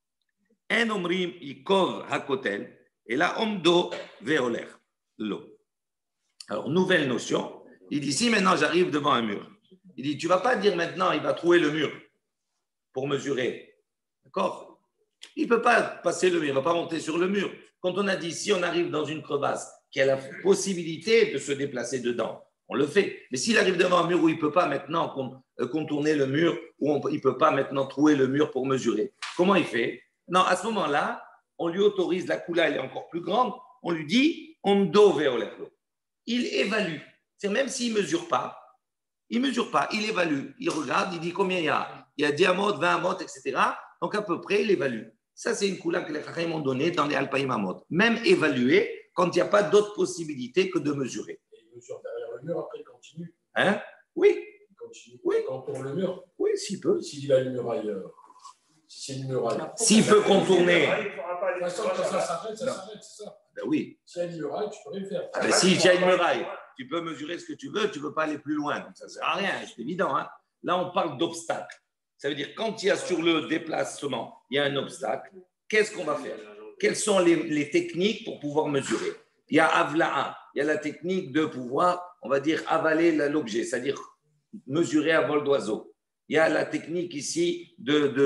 Un omrim, il kov ha côtelle, et là, omdo veoler, l'eau. Alors, nouvelle notion. Il dit si maintenant j'arrive devant un mur, il dit tu ne vas pas dire maintenant il va trouver le mur pour mesurer. D'accord? Il ne peut pas passer le mur, il ne va pas monter sur le mur. Quand on a dit, si on arrive dans une crevasse qui a la possibilité de se déplacer dedans, on le fait. Mais s'il arrive devant un mur où il ne peut pas maintenant contourner le mur, où il ne peut pas maintenant trouer le mur pour mesurer, comment il fait? Non, à ce moment-là, on lui autorise, la coula, elle est encore plus grande, on lui dit, on veolerlo. Il évalue. C'est même s'il ne mesure pas, il évalue. Il regarde, il dit combien il y a. Il y a 10 amot, 20 amot, etc. Donc à peu près, il évalue. Ça, c'est une coula que les Chachamim m'ont donnée dans les Alpaïm Amot. Même évaluer quand il n'y a pas d'autre possibilité que de mesurer. Et il mesure derrière le mur, après il continue. Hein? Oui. Il continue. Oui. Quand on tourne le mur. Oui, s'il peut. S'il a une muraille. Si c'est une muraille. S'il peut contourner. De toute façon, quand ça s'arrête, ça s'arrête, c'est ça. Ben oui. S'il y a une muraille, tu peux rien faire. Ben si tu as une muraille, tu peux mesurer ce que tu veux, tu ne veux pas aller plus loin. Donc ça ne sert à rien, c'est évident. Hein? Là, on parle d'obstacle. Ça veut dire quand il y a sur le déplacement, il y a un obstacle, qu'est-ce qu'on va faire? Quelles sont les techniques pour pouvoir mesurer? Il y a Avla'a, il y a la technique de pouvoir, on va dire, avaler l'objet, c'est-à-dire mesurer à vol d'oiseau. Il y a la technique ici d'être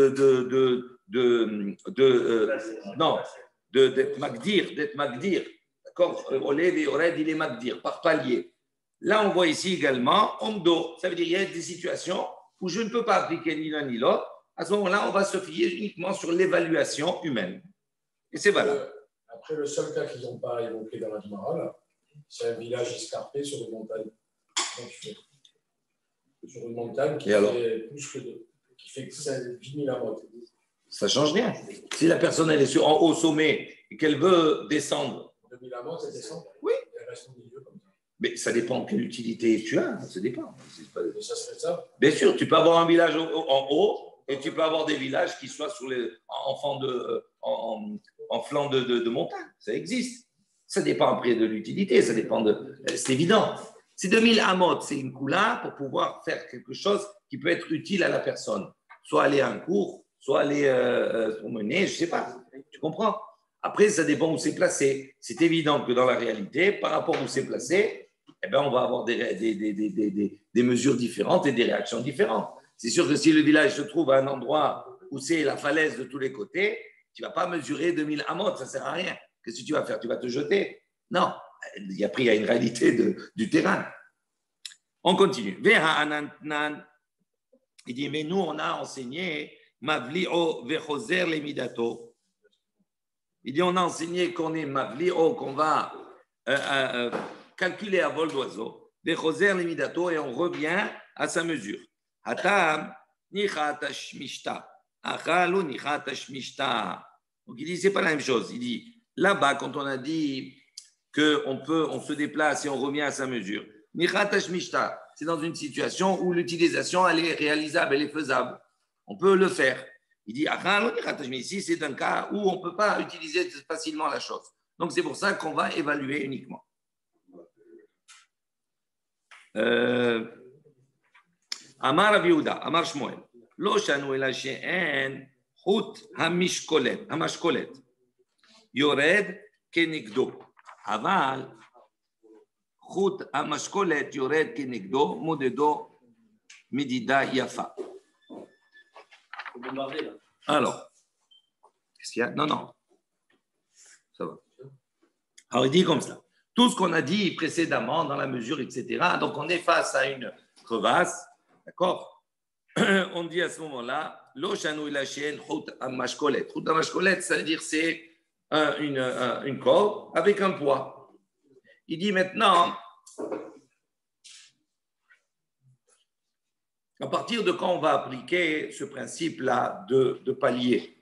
magdir, d'accord? Olev et Ored, il est magdir, par palier. Là, on voit ici également Omdo, ça veut dire qu'il y a des situations où je ne peux pas appliquer ni l'un ni l'autre. À ce moment-là, on va se fier uniquement sur l'évaluation humaine. Et c'est valable. Après, le seul cas qu'ils n'ont pas évoqué dans la Gemara, c'est un village escarpé sur une montagne. Sur une montagne qui fait plus que qui fait 10 000 amot. Ça ne change rien. Si la personne elle est en haut sommet et qu'elle veut descendre. 2000 amot, elle descend. Oui. Et elle reste au milieu comme ça. Mais ça dépend quelle utilité tu as. Ça dépend. Mais ça serait ça. Bien sûr, tu peux avoir un village en haut et tu peux avoir des villages qui soient en flanc de montagne. Ça existe. Ça dépend après de l'utilité. Ça dépend de. C'est évident. C'est 2000 amot, c'est une coula pour pouvoir faire quelque chose qui peut être utile à la personne. Soit aller à un cours, soit aller se promener, je ne sais pas. Tu comprends? Après, ça dépend où c'est placé. C'est évident que dans la réalité, par rapport où c'est placé, eh ben, on va avoir des mesures différentes et des réactions différentes. C'est sûr que si le village se trouve à un endroit où c'est la falaise de tous les côtés, tu ne vas pas mesurer 2000 amot, ça ne sert à rien. Qu'est-ce que tu vas faire? Tu vas te jeter? Non. Après, il y a une réalité du terrain. On continue. Il dit, mais nous, on a enseigné Mavli'o vechoser lemidato. Il dit, on a enseigné qu'on est Mavli'o, qu'on va calculer à vol d'oiseau, vechoser lemidato, et on revient à sa mesure. Hatam nichat ashmishta. Achalu nichat ashmishta. Donc, il dit, c'est pas la même chose. Il dit, là-bas, quand on a dit on se déplace et on revient à sa mesure. C'est dans une situation où l'utilisation elle est réalisable, elle est faisable. On peut le faire. Il dit, ici c'est un cas où on ne peut pas utiliser facilement la chose. Donc c'est pour ça qu'on va évaluer uniquement. Amar Rav Yehuda, Amar Shmuel, Lo shanu ela she'en chut hamashkolet, yored kenegdo. אבל חוט המשקולת יורד כנגדו, מודדו מדידה יפה. Alors, qu'est-ce qu'il y a? Non, ça va. Alors, il dit comme ça. Tout ce qu'on a dit précédemment dans la mesure, etc. Donc, on est face à une crevasse, d'accord? On dit à ce moment-là, lo shanu ila she'en chut hamashkolet. Chut hamashkolet, ça veut dire c'est une corde avec un poids. Il dit maintenant, à partir de quand on va appliquer ce principe-là de palier?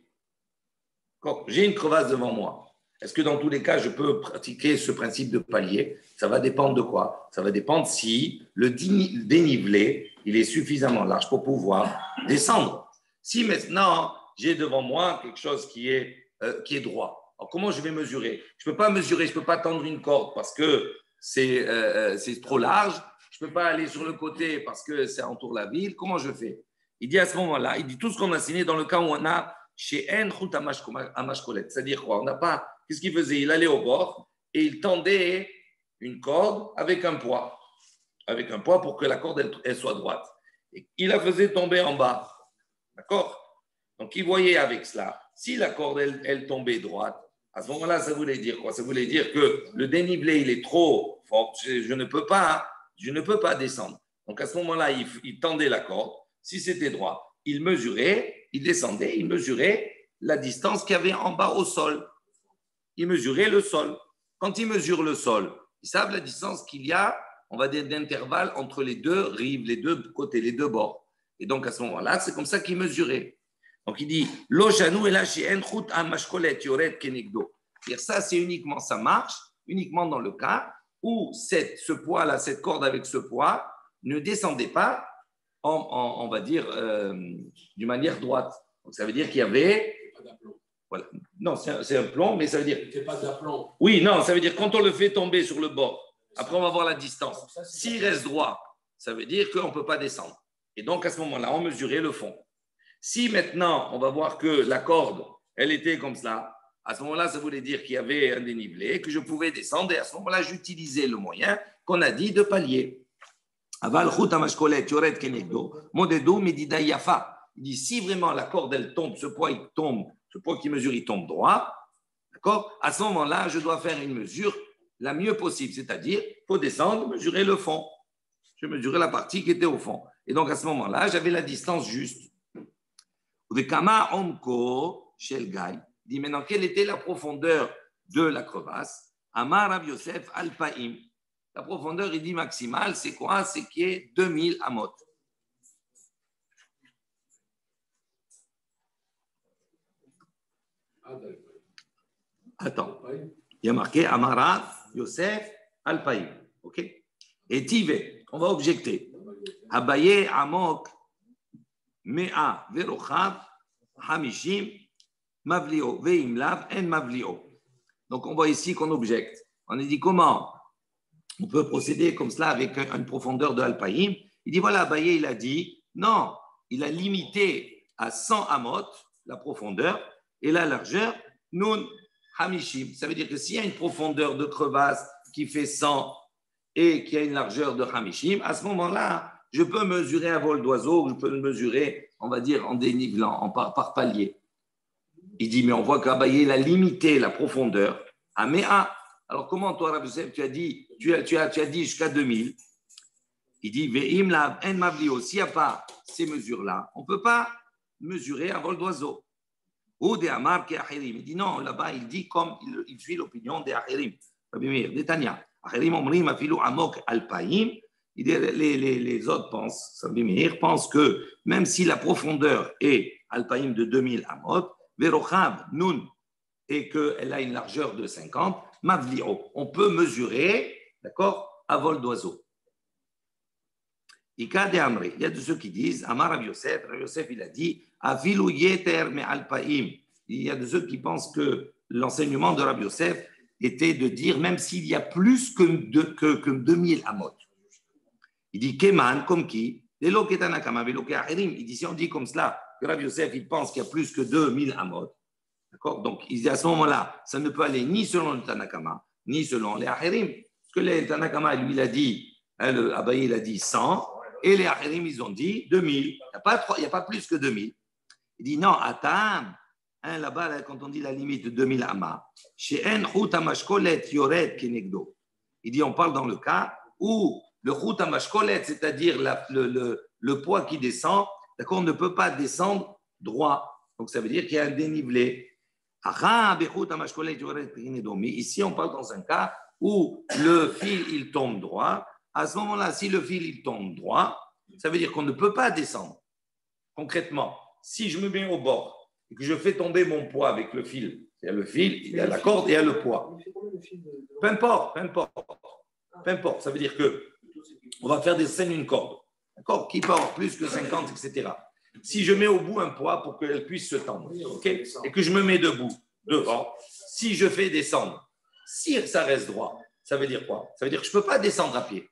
Quand j'ai une crevasse devant moi, est-ce que dans tous les cas, je peux pratiquer ce principe de palier? Ça va dépendre de quoi? Ça va dépendre si le dénivelé il est suffisamment large pour pouvoir descendre. Si maintenant, j'ai devant moi quelque chose qui est droit, alors, comment je vais mesurer? Je ne peux pas mesurer, je ne peux pas tendre une corde parce que c'est trop large. Je ne peux pas aller sur le côté parce que ça entoure la ville. Comment je fais? Il dit à ce moment-là, il dit tout ce qu'on a signé dans le cas où on a chez En Chut Amashkolet. C'est-à-dire quoi? On n'a pas. Qu'est-ce qu'il faisait? Il allait au bord et il tendait une corde avec un poids. Avec un poids pour que la corde elle soit droite. Et il la faisait tomber en bas. D'accord? Donc il voyait avec cela. Si la corde, elle tombait droite, à ce moment-là, ça voulait dire quoi? Ça voulait dire que le dénivelé, il est trop fort, je ne peux pas descendre. Donc à ce moment-là, il tendait la corde. Si c'était droit, il mesurait, il descendait, il mesurait la distance qu'il y avait en bas au sol. Il mesurait le sol. Quand il mesure le sol, ils savent la distance qu'il y a, on va dire, d'intervalle entre les deux rives, les deux côtés, les deux bords. Et donc à ce moment-là, c'est comme ça qu'il mesurait. Donc il dit, Lochanou et lachien chut amashkolet yoret kenegdo. C'est-à-dire ça, c'est uniquement, ça marche uniquement dans le cas où ce poids-là, cette corde avec ce poids, ne descendait pas, on va dire, d'une manière droite. Donc ça veut dire qu'il y avait. Voilà. Non, c'est un plomb, mais ça veut dire. C'est pas d'aplomb. Oui, non, ça veut dire quand on le fait tomber sur le bord, après on va voir la distance. S'il reste droit, ça veut dire qu'on ne peut pas descendre. Et donc à ce moment-là, on mesurait le fond. Si maintenant, on va voir que la corde, elle était comme cela, à ce moment-là, ça voulait dire qu'il y avait un dénivelé, que je pouvais descendre, et à ce moment-là, j'utilisais le moyen qu'on a dit de palier. Aval chut amashkolet yoret kenegdo, modedo medida yafa. Il dit, si vraiment la corde, elle tombe, ce poids, il tombe, ce poids qui mesure, il tombe droit, d'accord? À ce moment-là, je dois faire une mesure la mieux possible, c'est-à-dire, il faut descendre, mesurer le fond. Je mesurais la partie qui était au fond. Et donc, à ce moment-là, j'avais la distance juste. Vekama omko shel gai. Il dit maintenant, quelle était la profondeur de la crevasse? Amar Rav Yosef alpaim. La profondeur, il dit maximale, c'est quoi? C'est qui est 2000 amot. Attends, il y a marqué Amara Yosef alpaim. Ok? Et Tive, on va objecter. Abaye amok mea verochav hamishim mavlio veimlav en mavlio. Donc on voit ici qu'on objecte. On a dit comment on peut procéder comme cela avec une profondeur de alpaïm. Il dit voilà, Abaye il a dit non, il a limité à 100 amot la profondeur et la largeur nun hamishim. Ça veut dire que s'il y a une profondeur de crevasse qui fait 100 et qui a une largeur de hamishim, à ce moment-là, je peux mesurer un vol d'oiseau, je peux le mesurer, on va dire, en dénivelant, par palier. Il dit, mais on voit qu'Abaye il a limité la profondeur à Méa. Alors comment toi, Rav Yosef, tu as dit jusqu'à 2000? Il dit, Ve'im la en mavlio, s'il n'y a pas ces mesures-là, on ne peut pas mesurer un vol d'oiseau. Ou des amar qui achirim. Il dit non, là-bas, il dit comme il suit l'opinion des achirim. Des Tanya. Achirim omrim afilu amok alpaim. Les autres pensent que même si la profondeur est alpaim de 2000 amot, verochav nun, et qu'elle a une largeur de 50, mavlio, on peut mesurer, d'accord, à vol d'oiseau. Il y a de ceux qui disent, Amar Rav Yosef, il a dit, Afilu yeter me alpaim. Il y a de ceux qui pensent que l'enseignement de Rav Yosef était de dire, même s'il y a plus que 2000 amot. Il dit, Keman, comme qui? Il dit, si on dit comme cela, que Rav Yosef, il pense qu'il y a plus que 2000 amot, d'accord? Donc, il dit à ce moment-là, ça ne peut aller ni selon le Tanakama, ni selon les Achirim. Parce que le Tanakama, lui, il a dit, le Abaye, il a dit 100, et les Achirim, ils ont dit 2000. Il n'y a pas plus que 2000. Il dit, non, attends, là-bas, quand on dit la limite de 2000 amas, chez En Chut Amashkolet Yored Kenegdo. Il dit, on parle dans le cas où le Chut Amashkolet, c'est-à-dire le poids qui descend, d'accord, ne peut pas descendre droit. Donc, ça veut dire qu'il y a un dénivelé. Mais ici, on parle dans un cas où le fil, il tombe droit. À ce moment-là, si le fil, il tombe droit, ça veut dire qu'on ne peut pas descendre. Concrètement, si je me mets au bord et que je fais tomber mon poids avec le fil, il y a le fil, il y a la corde et il y a le poids. Peu importe. Ça veut dire qu'on va faire descendre une corde, d'accord, qui peut avoir plus que 50, etc. Si je mets au bout un poids pour qu'elle puisse se tendre, okay, et que je me mets debout, devant, si je fais descendre, si ça reste droit, ça veut dire quoi? Ça veut dire que je ne peux pas descendre à pied.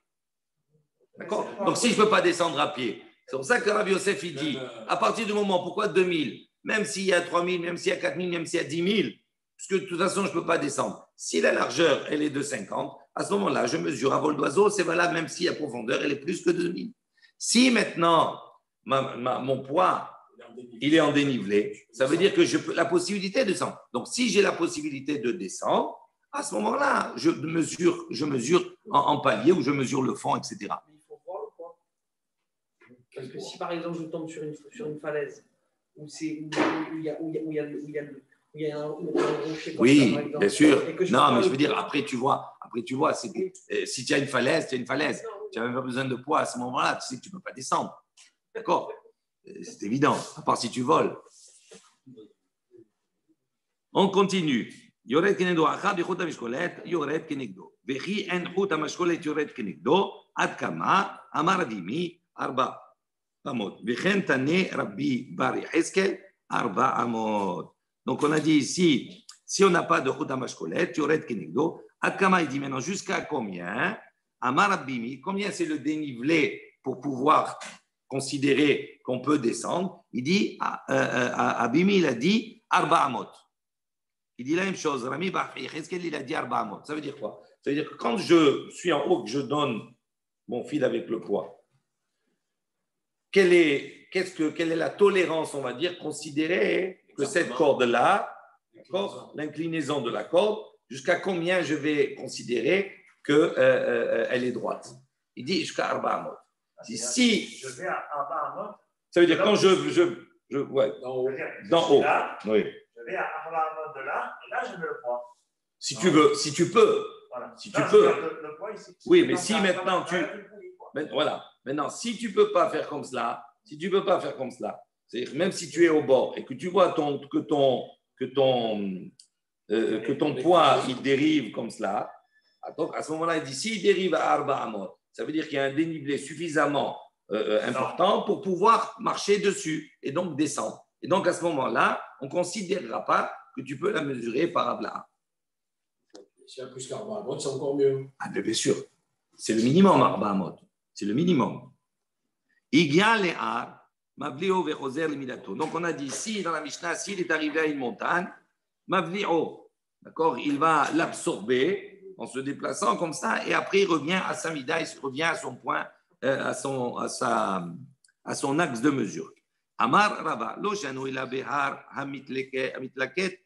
D'accord? Donc, si je ne peux pas descendre à pied, c'est pour ça que Rav Yosef, il dit, à partir du moment, pourquoi 2000? Même s'il y a 3000, même s'il y a 4000, même s'il y a 10 000, parce que de toute façon, je ne peux pas descendre. Si la largeur, elle est de 50, à ce moment-là, je mesure à vol d'oiseau, c'est valable même si la profondeur, elle est plus que 2000. Si maintenant, mon poids, il est en dénivelé. Ça veut dire que je peux la possibilité de descendre. Donc, si j'ai la possibilité de descendre, à ce moment-là, je mesure en palier ou je mesure le fond, etc. Mais il faut voir le poids. Parce que si par exemple je tombe sur une falaise où il y a un rocher comme Oui, ça, par exemple, bien sûr. et que Non, mais je le veux dire, poids, après, tu vois, si tu as une falaise, tu as une falaise. Tu n'as même pas besoin de poids à ce moment-là. Tu sais que tu ne peux pas descendre. D'accord? C'est évident, à part si tu voles. On continue. Yored kenegdo achad bichut hamishkolet, yored kenegdo. Vechi en chut hamishkolet yored kenegdo, ad kama, amar adimi, arba amot. Vechen tane rabbi bar Yecheskel, arba amot. Donc on a dit ici, si on n'a pas de chut hamishkolet, yored kenegdo, ad kama, il dit maintenant jusqu'à combien? Amar abimi, combien c'est le dénivelé pour pouvoir considérer qu'on peut descendre? Il dit, Abimi, il a dit arba amot. Il dit la même chose. Rami Bar Yecheskel, il a dit arba amot. Ça veut dire quoi? Ça veut dire que quand je suis en haut, que je donne mon fil avec le poids, quelle est la tolérance, on va dire, considérer que cette corde-là, l'inclinaison de la corde, jusqu'à combien je vais considérer qu'elle est droite? Il dit jusqu'à arba amot. Si je vais à Arba Amot, ça veut dire quand ouais, d'en haut. Là, Oui. je vais à Arba Amot de là, et là je mets le poids. Si tu veux, si tu peux. Voilà. Si là, tu peux. Le poids ici. Oui, mais si maintenant Voilà. Maintenant, si tu ne peux pas faire comme cela, c'est-à-dire même si tu es au bord et que tu vois que ton poids il dérive comme cela, donc à ce moment-là, il dit s'il dérive à Arba Amot, ça veut dire qu'il y a un dénivelé suffisamment important pour pouvoir marcher dessus et donc descendre. Et donc à ce moment-là, on ne considérera pas que tu peux la mesurer par Abla. S'il y a plus qu'Arba Amot, c'est encore mieux. Ah, bien sûr. C'est le minimum, Arba Amot. C'est le minimum. Donc on a dit ici, dans la Mishnah, s'il est arrivé à une montagne, Mavli'o, d'accord, il va l'absorber en se déplaçant comme ça, et après il revient à sa mida, il revient à son point, à son axe de mesure. Amar Rava, lo shanu ila behar hamitlaket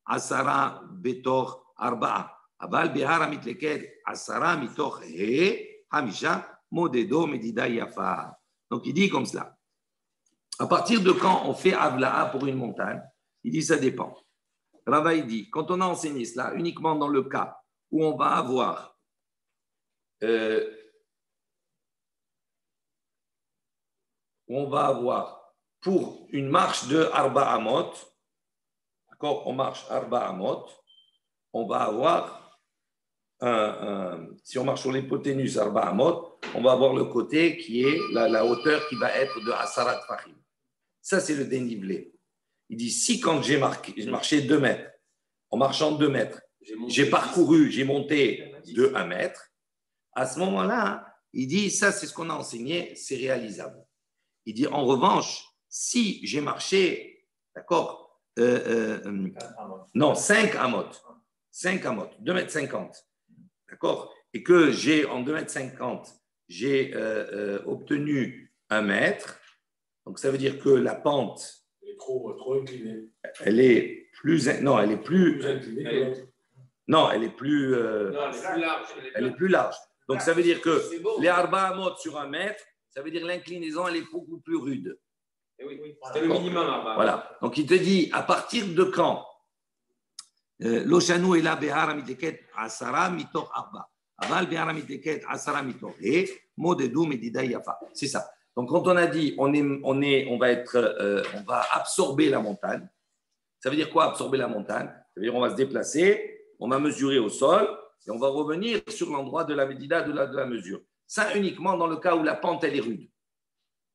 asara betor arba'a. Abal behar hamitleket asara mitoch he hamisha modedo medida yafa. Donc il dit comme cela. À partir de quand on fait avla'a pour une montagne? Il dit ça dépend. Rava il dit, quand on a enseigné cela, uniquement dans le cas où on va avoir pour une marche de Arba Amot, d'accord, on marche Arba Amot, on va avoir si on marche sur l'hypoténuse Arba Amot, on va avoir le côté qui est la hauteur qui va être de Asarat Fahim. Ça, c'est le dénivelé. Il dit, si quand j'ai marché 2 mètres, en marchant 2 mètres, j'ai monté de 1 mètre, à ce moment-là, il dit, ça c'est ce qu'on a enseigné, c'est réalisable. Il dit, en revanche, si j'ai marché, d'accord, 5 amot, 2 mètres 50, d'accord, et que en 2 mètres 50, j'ai obtenu 1 mètre, donc ça veut dire que la pente, Elle est trop inclinée. elle est plus inclinée que l'autre. Non, elle est plus large. Elle est plus large. Donc, ça veut dire que les Arba Amot sur 1 mètre, ça veut dire l'inclinaison, elle est beaucoup plus rude. C'était le minimum. Voilà. Donc, il te dit, à partir de quand L'Oshanu est là, Behar Amiteket, Asara Mitor Arba. Aval Behar Amiteket, Asara Mitor. Et Modedou Medida Yafa. C'est ça. Donc, quand on a dit, on va absorber la montagne, ça veut dire quoi absorber la montagne? Ça veut dire on va se déplacer, on va mesurer au sol et on va revenir sur l'endroit de la médida, de la mesure. Ça uniquement dans le cas où la pente, elle est rude.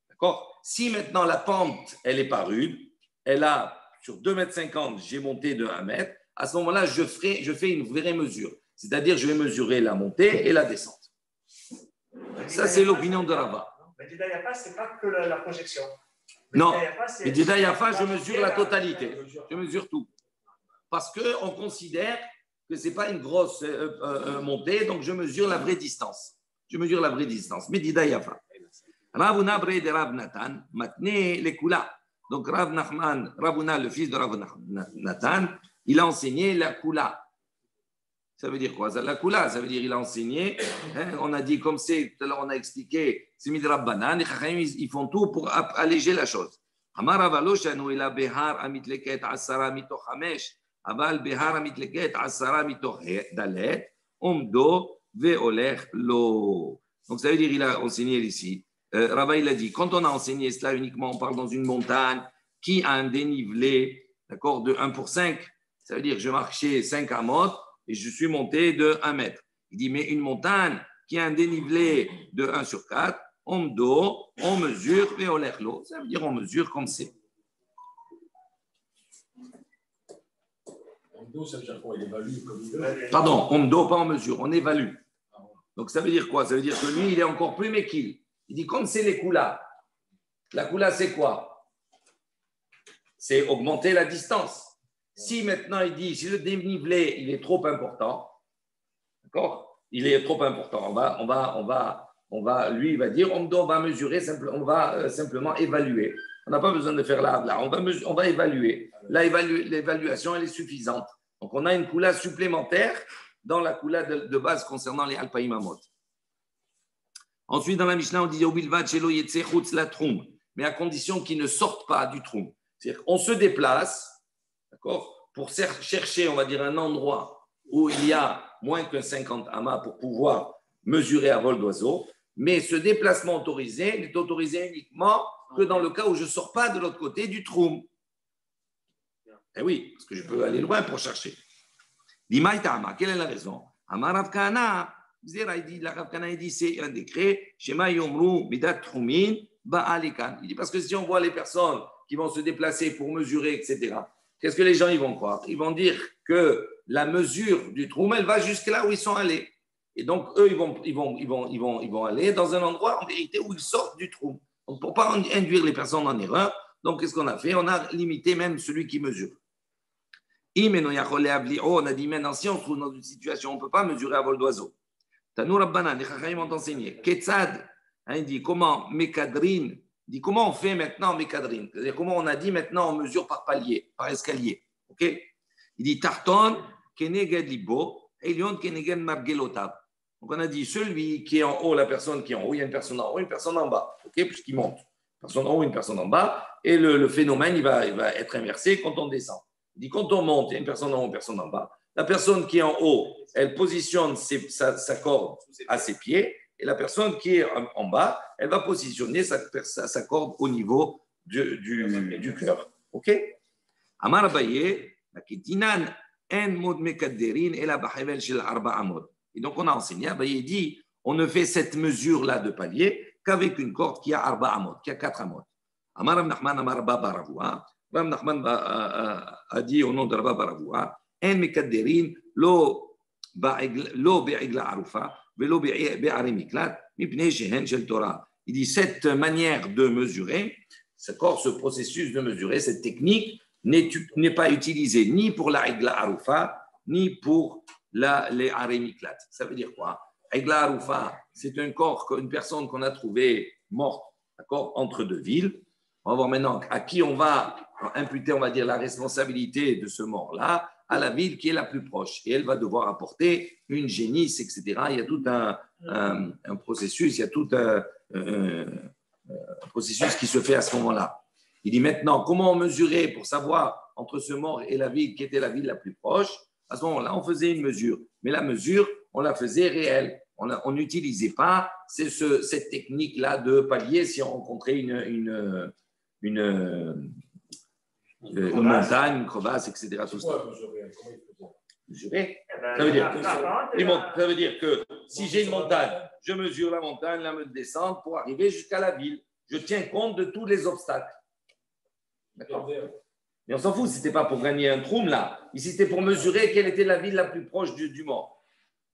D'accord? Si maintenant la pente, elle n'est pas rude, elle a sur 2,50 m, j'ai monté de 1 mètre, à ce moment-là, je fais une vraie mesure. C'est-à-dire, je vais mesurer la montée et la descente. Ça, c'est l'opinion de Rava. Mais Dida Yafa, ce n'est pas que la projection. Non, mais Dida Yafa, je mesure la totalité. Je mesure tout. Parce qu'on considère que ce n'est pas une grosse montée, donc je mesure la vraie distance. Mais Dida Yafa. Ravuna Bre de Rav Natan, Matne Lekula. Donc Rav Nachman, Ravuna, le fils de Rav Nathan, il a enseigné la Kula. Ça veut dire quoi? La Kula, ça veut dire il a enseigné. On a dit, comme c'est, tout à l'heure on a expliqué, c'est Midrab Banan, ils font tout pour alléger la chose. Amar Avaloshanu ila behar amitleket asara mitoch hamesh, aval behar amitleket asara mitoch dalet, omdo ve'olech lo. Donc ça veut dire il a enseigné ici. Rava il a dit, quand on a enseigné cela uniquement, on parle dans une montagne qui a un dénivelé, d'accord, de 1 pour 5. Ça veut dire que je marchais 5 amot et je suis monté de 1 mètre. Il dit, mais une montagne qui a un dénivelé de 1 sur 4, on mesure, et on l'eau. Ça veut dire on mesure comme c'est. Omdo, ça veut dire quoi? Il évalue comme il veut. Pardon, omdo, pas en mesure, on évalue. Donc ça veut dire quoi? Ça veut dire que lui, il est encore plus méquille. Il dit, comme c'est les Kula, la Kula, c'est quoi? C'est augmenter la distance. Si maintenant il dit, si le dénivelé il est trop important, d'accord? Il est trop important. On va, lui, il va dire, on va mesurer, on va simplement évaluer. On n'a pas besoin de faire là. On va évaluer. L'évaluation, elle est suffisante. Donc, on a une Kula supplémentaire dans la Kula de base concernant les Alpaïm Amot. Ensuite, dans la Mishnah, on dit, mais à condition qu'ils ne sortent pas du Troum. C'est-à-dire qu'on se déplace, d'accord, pour chercher, on va dire, un endroit où il y a moins que 50 amas pour pouvoir mesurer à vol d'oiseau, mais ce déplacement autorisé n'est autorisé uniquement que dans le cas où je ne sors pas de l'autre côté du Troum. Eh oui, parce que je peux aller loin pour chercher. Dimaïtama, quelle est la raison? Amarav Kana, la Rav Kana dit c'est un décret, Shema Yomru Midat Troumin Ba'alikan. Il dit parce que si on voit les personnes qui vont se déplacer pour mesurer, etc., qu'est-ce que les gens ils vont croire? Ils vont dire que la mesure du Troum, elle va jusque là où ils sont allés. Et donc, eux, ils vont aller dans un endroit, en vérité, où ils sortent du Troum. Donc, pour ne pas induire les personnes en erreur, donc, qu'est-ce qu'on a fait? On a limité même celui qui mesure. On a dit maintenant, si on se trouve dans une situation où on ne peut pas mesurer à vol d'oiseau, Tanou Rabbana, les Chachamim ont enseigné. Ketzad, il dit comment Mekadrin, il dit comment on fait maintenant Mekadrin, c'est-à-dire comment on a dit maintenant on mesure par palier, par escalier. Ok? Il dit Tarton, Keneged Libo, Elion Keneged Margelotav. Donc on a dit celui qui est en haut, la personne qui est en haut, il y a une personne en haut, une personne en bas, ok? Puisqu'il monte. Une personne en haut, une personne en bas, et le phénomène il va être inversé quand on descend. Il dit quand on monte, il y a une personne en haut, une personne en bas. La personne qui est en haut, elle positionne sa corde à ses pieds, et la personne qui est en bas, elle va positionner sa corde au niveau du cœur. Ok? Amar Abaye, Ketinan en mod mekadderin et la bahevel shel arba amod. Et donc on a enseigné, Abaye dit, on ne fait cette mesure-là de palier qu'avec une corde qui a arba amod, qui a 4 amod. Amar Rav Nachman, Amar Rabba Baravua. Rav Nachman a dit au nom de Rabba Baravua, en mekadderin lo be'igla arufa. Il dit cette manière de mesurer, ce processus de mesurer, cette technique n'est pas utilisée ni pour la Igla Arufa, ni pour les Arémiklat. Ça veut dire quoi? Igla Arufa, c'est un corps, une personne qu'on a trouvée morte, d'accord, entre deux villes. On va voir maintenant à qui on va imputer, on va dire, la responsabilité de ce mort-là, à la ville qui est la plus proche. Et elle va devoir apporter une génisse, etc. Il y a tout un processus, il y a tout un processus qui se fait à ce moment-là. Il dit maintenant, comment mesurer pour savoir entre ce mort et la ville qui était la ville la plus proche? À ce moment-là, on faisait une mesure. Mais la mesure, on la faisait réelle. On n'utilisait pas cette technique-là de palier si on rencontrait une montagne, une crevasse, etc. Tout ça. Mesurer. Ça veut dire que si j'ai une montagne, je mesure la montagne, la descente pour arriver jusqu'à la ville. Je tiens compte de tous les obstacles. D'accord? Mais on s'en fout, ce n'était pas pour gagner un troum là. Ici, c'était pour mesurer quelle était la ville la plus proche du mort.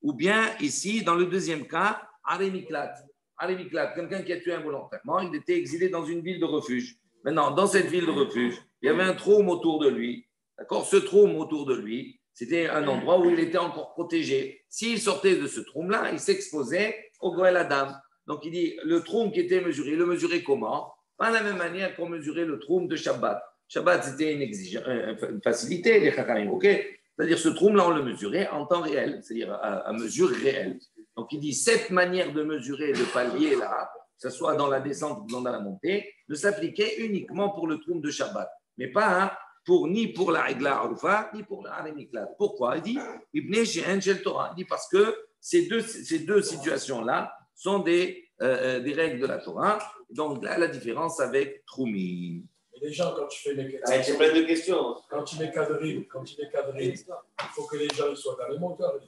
Ou bien, ici, dans le deuxième cas, Arémiklat. Arémiklat, quelqu'un qui a tué involontairement, il était exilé dans une ville de refuge. Maintenant, dans cette ville de refuge, il y avait un troum autour de lui. D'accord? Ce troum autour de lui, c'était un endroit où il était encore protégé. S'il sortait de ce troum-là, il s'exposait au Goël Adam. Donc, il dit, le troum qui était mesuré, il le mesurait comment? Pas de la même manière qu'on mesurait le troum de Shabbat. Shabbat, c'était une facilité, les chachamim, ok? C'est-à-dire, ce troum-là, on le mesurait en temps réel, c'est-à-dire à mesure réelle. Donc, il dit, cette manière de mesurer le palier là, que ce soit dans la descente ou dans la montée, ne s'appliquait uniquement pour le troum de Shabbat, mais pas ni pour la Igla Arufa, ni pour la Arémiklat. Pourquoi? Il dit, Ibn She'en Shel Torah. Il dit parce que ces deux situations-là sont des règles de la Torah. Donc, là, la différence avec Troumim. Mais les gens, quand tu fais les c'est plein de questions. Quand il est cadré, il faut que les gens soient dans les monteurs.